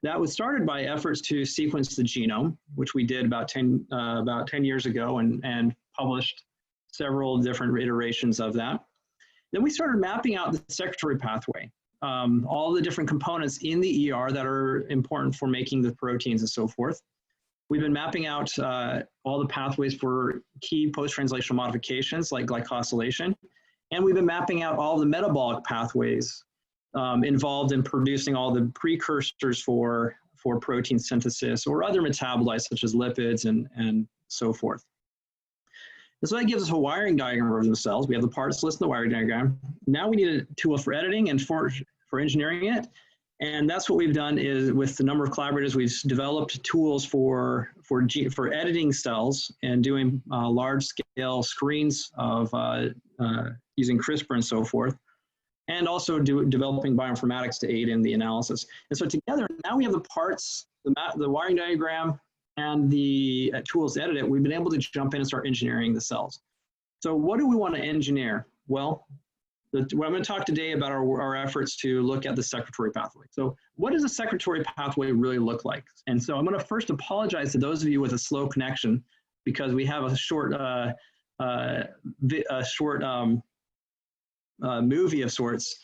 That was started by efforts to sequence the genome, which we did about 10 years ago and published several different iterations of that. Then we started mapping out the secretory pathway, all the different components in the ER that are important for making the proteins and so forth. We've been mapping out all the pathways for key post-translational modifications like glycosylation, and we've been mapping out all the metabolic pathways involved in producing all the precursors for protein synthesis or other metabolites such as lipids and so forth. And so that gives us a wiring diagram of the cells. We have the parts list in the wiring diagram. Now we need a tool for editing and for engineering it. And that's what we've done is with the number of collaborators, we've developed tools for editing cells and doing large scale screens of using CRISPR and so forth, and also developing bioinformatics to aid in the analysis. And so together, now we have the parts, the wiring diagram, and the tools to edit it. We've been able to jump in and start engineering the cells. So what do we want to engineer? Well, I'm going to talk today about our efforts to look at the secretory pathway. So what does a secretory pathway really look like? And so I'm going to first apologize to those of you with a slow connection because we have a short movie of sorts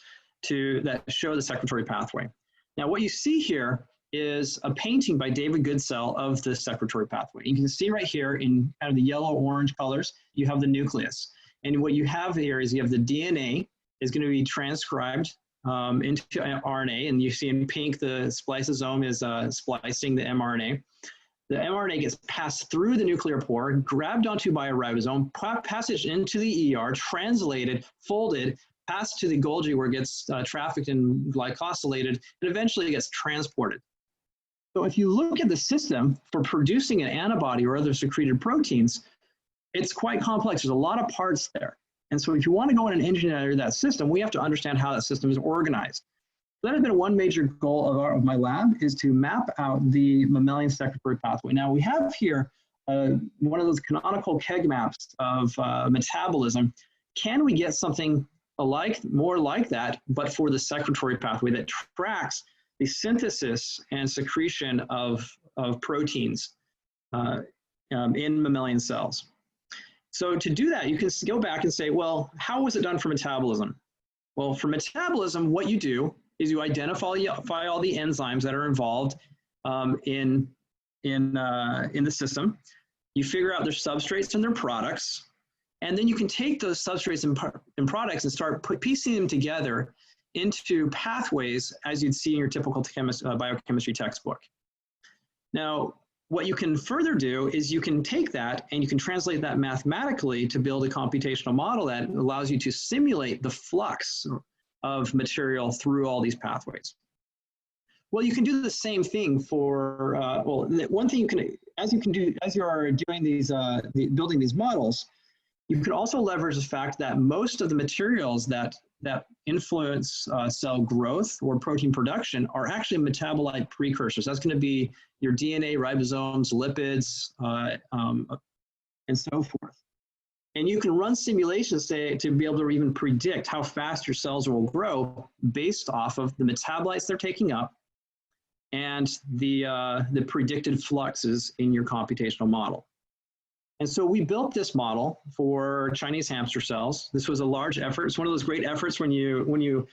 that show the secretory pathway. Now what you see here is a painting by David Goodsell of the secretory pathway. You can see right here in kind of the yellow-orange colors, you have the nucleus. And what you have here is you have the DNA is going to be transcribed into RNA, and you see in pink the spliceosome is splicing the mRNA. The mRNA gets passed through the nuclear pore, grabbed onto by a ribosome, passage into the ER, translated, folded, passed to the Golgi where it gets trafficked and glycosylated, and eventually gets transported. So if you look at the system for producing an antibody or other secreted proteins, it's quite complex. There's a lot of parts there. And so if you want to go in and engineer that system, we have to understand how that system is organized. That has been one major goal of my lab, is to map out the mammalian secretory pathway. Now we have here one of those canonical KEGG maps of metabolism. Can we get something more like that, but for the secretory pathway that tracks the synthesis and secretion of proteins in mammalian cells? So to do that, you can go back and say, well, how was it done for metabolism? Well, for metabolism, what you do is you identify all the enzymes that are involved in the system. You figure out their substrates and their products, and then you can take those substrates and products and start piecing them together into pathways as you'd see in your typical biochemistry textbook. Now, what you can further do is you can take that and you can translate that mathematically to build a computational model that allows you to simulate the flux of material through all these pathways. Well, you can do the same thing for, one thing you can, as you are doing these, building these models, you could also leverage the fact that most of the materials that influence cell growth or protein production are actually metabolite precursors. That's going to be your DNA, ribosomes, lipids, and so forth. And you can run simulations to be able to even predict how fast your cells will grow based off of the metabolites they're taking up and the predicted fluxes in your computational model. And so we built this model for Chinese hamster cells. This was a large effort. It's one of those great efforts when you're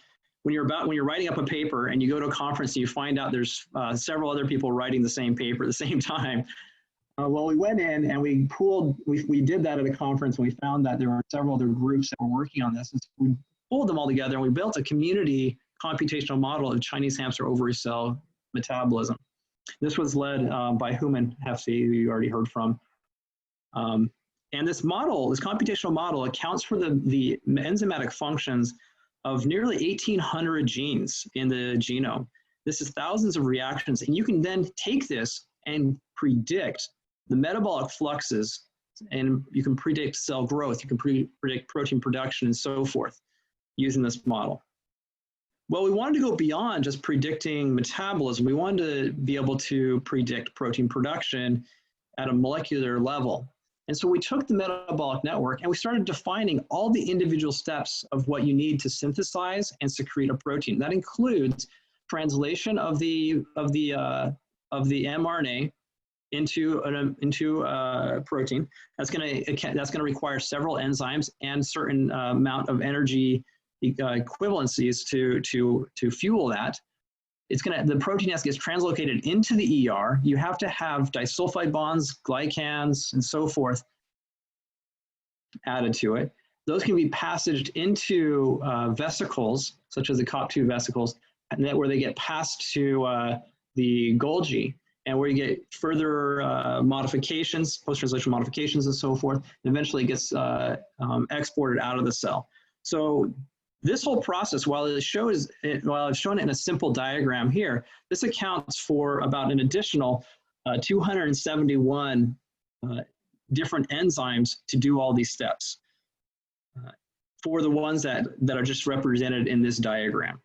writing up a paper and you go to a conference and you find out there's several other people writing the same paper at the same time. Well, we went in and we did that at a conference, and we found that there were several other groups that were working on this. And so we pulled them all together and we built a community computational model of Chinese hamster ovary cell metabolism. This was led by Human Hefsey, who you already heard from. And this computational model accounts for the enzymatic functions of nearly 1,800 genes in the genome. This is thousands of reactions, and you can then take this and predict the metabolic fluxes, and you can predict cell growth, you can predict protein production, and so forth using this model. Well, we wanted to go beyond just predicting metabolism. We wanted to be able to predict protein production at a molecular level. And so we took the metabolic network and we started defining all the individual steps of what you need to synthesize and secrete a protein. That includes translation of the mRNA into a protein. That's going to require several enzymes and certain amount of energy equivalencies to fuel that. The protein has to get translocated into the ER. You have to have disulfide bonds, glycans, and so forth added to it. Those can be passaged into vesicles, such as the COP2 vesicles, and that where they get passed to the Golgi, and where you get further modifications, post-translational modifications, and so forth, and eventually it gets exported out of the cell. So this whole process, while I've shown it in a simple diagram here, this accounts for about an additional 271 different enzymes to do all these steps for the ones that are just represented in this diagram.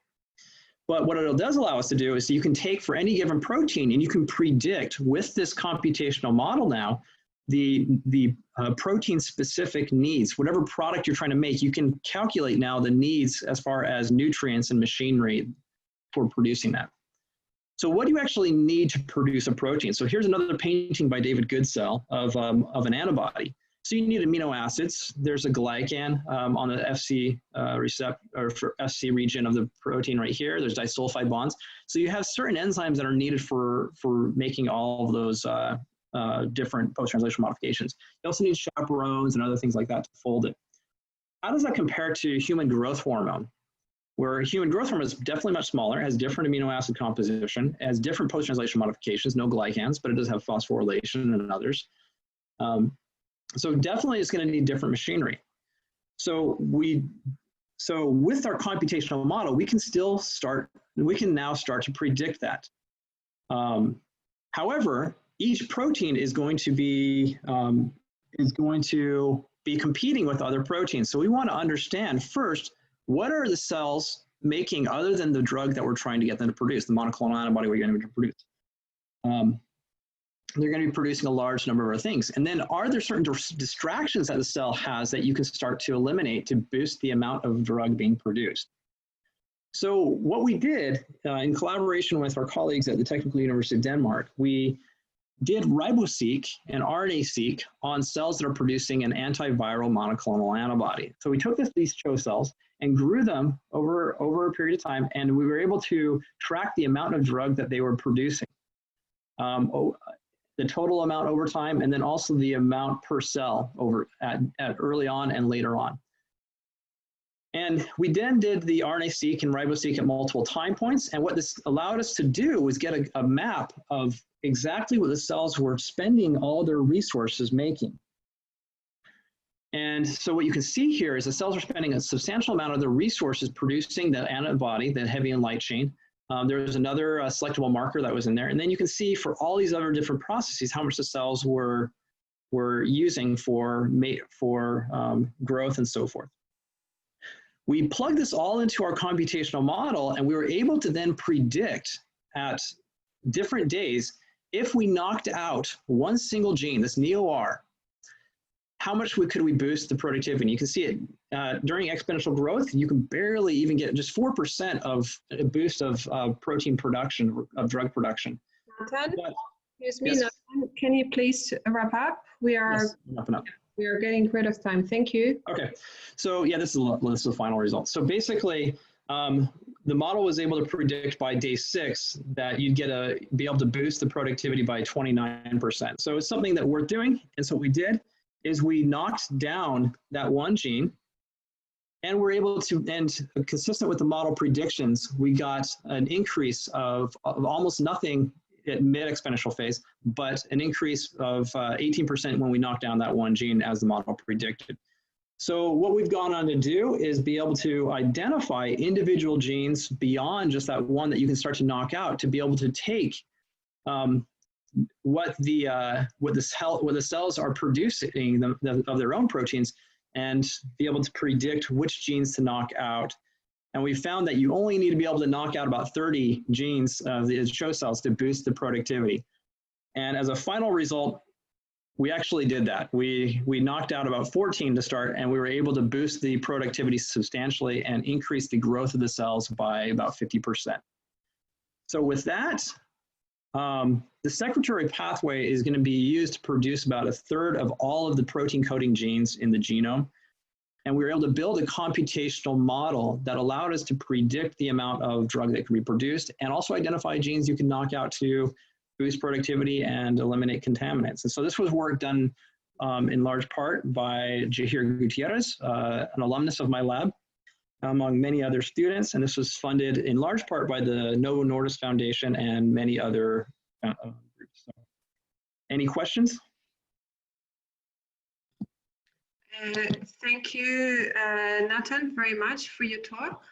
But what it does allow us to do is you can take for any given protein and you can predict with this computational model now the protein-specific needs. Whatever product you're trying to make, you can calculate now the needs as far as nutrients and machinery for producing that. So what do you actually need to produce a protein? So here's another painting by David Goodsell of an antibody. So you need amino acids. There's a glycan on the FC receptor or for FC region of the protein right here. There's disulfide bonds. So you have certain enzymes that are needed for making all of those different post-translational modifications. You also need chaperones and other things like that to fold it. How does that compare to human growth hormone? Where human growth hormone is definitely much smaller, has different amino acid composition, has different post-translational modifications, no glycans, but it does have phosphorylation and others. So definitely it's going to need different machinery. So with our computational model, we can now start to predict that. However, each protein is going to be competing with other proteins. So we want to understand first, what are the cells making other than the drug that we're trying to get them to produce, the monoclonal antibody we're going to produce? They're going to be producing a large number of other things. And then are there certain distractions that the cell has that you can start to eliminate to boost the amount of drug being produced? So what we did in collaboration with our colleagues at the Technical University of Denmark, we did riboseq and RNA-seq on cells that are producing an antiviral monoclonal antibody. So we took these CHO cells and grew them over a period of time, and we were able to track the amount of drug that they were producing, the total amount over time, and then also the amount per cell at early on and later on. And we then did the RNA-seq and riboseq at multiple time points, and what this allowed us to do was get a map of exactly what the cells were spending all their resources making. And so what you can see here is the cells are spending a substantial amount of their resources producing the antibody, the heavy and light chain. There was another selectable marker that was in there. And then you can see for all these other different processes, how much the cells were using for growth and so forth. We plugged this all into our computational model, and we were able to then predict at different days, if we knocked out one single gene, this NEOR, how much could we boost the productivity? You can see it during exponential growth, you can barely even get just 4% of a boost of protein production, of drug production. Nathan, excuse me, yes. Nathan, can you please wrap up? We are wrapping up. We are getting rid of time. Thank you. Okay, so yeah, this is the final result. So basically, the model was able to predict by day 6 that you'd be able to boost the productivity by 29%. So it's something that we're doing, and so what we did is we knocked down that one gene, and we're able to, and consistent with the model predictions, we got an increase of almost nothing at mid-exponential phase, but an increase of 18% when we knocked down that one gene as the model predicted. So what we've gone on to do is be able to identify individual genes beyond just that one that you can start to knock out, to be able to take what the cells are producing of their own proteins, and be able to predict which genes to knock out. And we found that you only need to be able to knock out about 30 genes of the CHO cells to boost the productivity. And as a final result, we actually did that. We knocked out about 14 to start, and we were able to boost the productivity substantially and increase the growth of the cells by about 50%. So with that, the secretory pathway is going to be used to produce about 1/3 of all of the protein coding genes in the genome. And we were able to build a computational model that allowed us to predict the amount of drug that can be produced and also identify genes you can knock out to boost productivity and eliminate contaminants. And so this was work done in large part by Jair Gutierrez, an alumnus of my lab, among many other students. And this was funded in large part by the Novo Nordisk Foundation and many other groups. So, any questions? Thank you, Nathan, very much for your talk.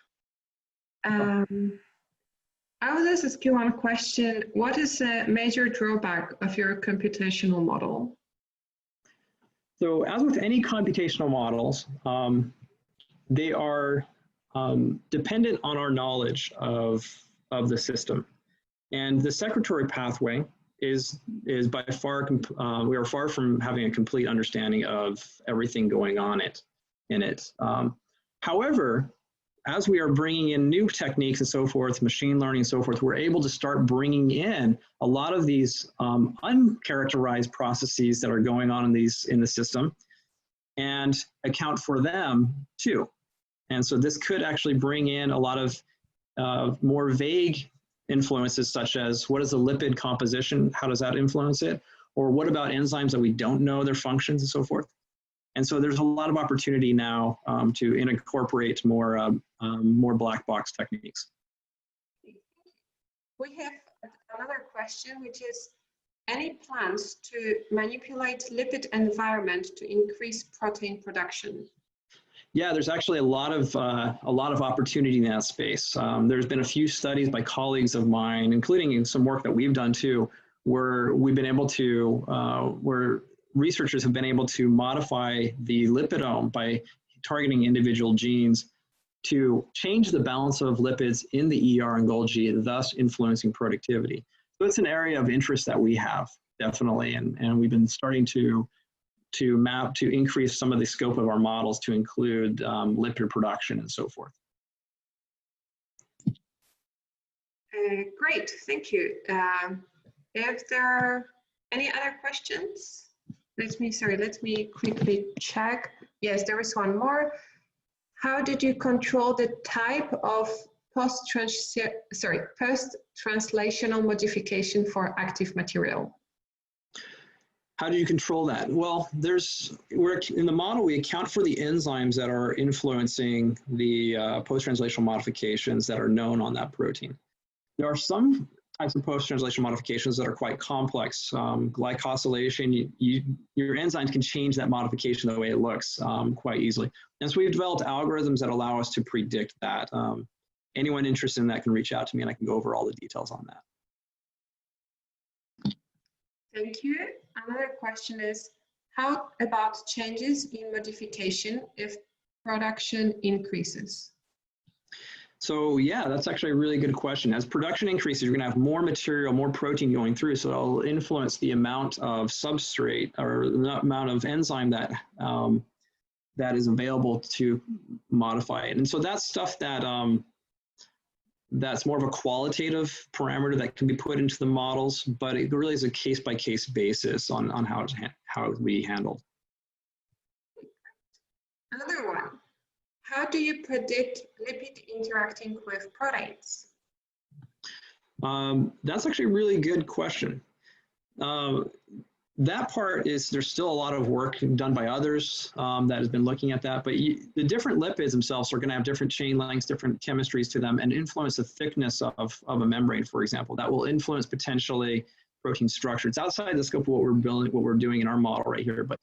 I will just ask you one question. What is a major drawback of your computational model? So as with any computational models, they are dependent on our knowledge of the system. And the secretory pathway is by far, we are far from having a complete understanding of everything going on in it. However, as we are bringing in new techniques and so forth, machine learning and so forth, we're able to start bringing in a lot of these uncharacterized processes that are going on in the system and account for them too. And so this could actually bring in a lot of more vague influences, such as what is the lipid composition? How does that influence it? Or what about enzymes that we don't know their functions and so forth? And so there's a lot of opportunity now to incorporate more black box techniques. We have another question, which is, any plans to manipulate lipid environment to increase protein production? Yeah, there's actually a lot of opportunity in that space. There's been a few studies by colleagues of mine, including some work that we've done too, where we've been able to, where researchers have been able to modify the lipidome by targeting individual genes to change the balance of lipids in the ER and Golgi, thus influencing productivity. So it's an area of interest that we have, definitely, and we've been starting to map to increase some of the scope of our models to include lipid production and so forth. Great, thank you. If there are any other questions, let me quickly check. Yes, there is one more. How did you control the type of post-translational modification for active material? How do you control that? Well, in the model, we account for the enzymes that are influencing the post-translational modifications that are known on that protein. There are some types of post-translational modifications that are quite complex. Glycosylation, your enzymes can change that modification the way it looks quite easily. And so we've developed algorithms that allow us to predict that. Anyone interested in that can reach out to me and I can go over all the details on that. Thank you. Another question is, how about changes in modification if production increases? So yeah, that's actually a really good question. As production increases, you're going to have more material, more protein going through, so it'll influence the amount of substrate or the amount of enzyme that that is available to modify it. And so that's stuff that that's more of a qualitative parameter that can be put into the models, but it really is a case-by-case basis on how it will be handled. Another one. How do you predict lipid interacting with proteins? That's actually a really good question. That part is, there's still a lot of work done by others that has been looking at that, but the different lipids themselves are going to have different chain lengths, different chemistries to them, and influence the thickness of a membrane, for example. That will influence potentially protein structure. It's outside the scope of what we're building, what we're doing in our model right here, but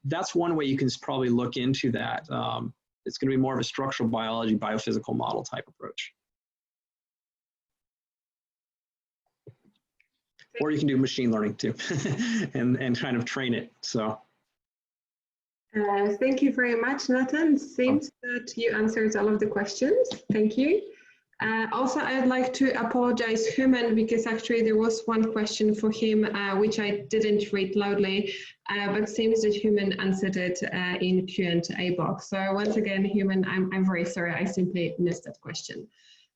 that's one way you can probably look into that. It's going to be more of a structural biology, biophysical model type approach. Or you can do machine learning too, and kind of train it. So. Thank you very much, Nathan. Seems that you answered all of the questions. Thank you. Also, I'd like to apologize Human, because actually there was one question for him which I didn't read loudly, but seems that Human answered it in Q&A box. So once again, Human, I'm very sorry, I simply missed that question.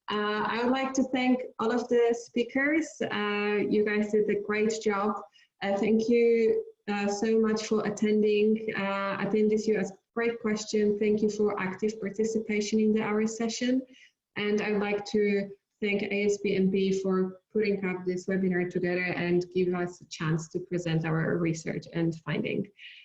I would like to thank all of the speakers. You guys did a great job. Thank you so much for attending. Attendees, you asked great questions. Thank you for active participation in our session. And I'd like to thank ASBMB for putting up this webinar together and give us a chance to present our research and finding.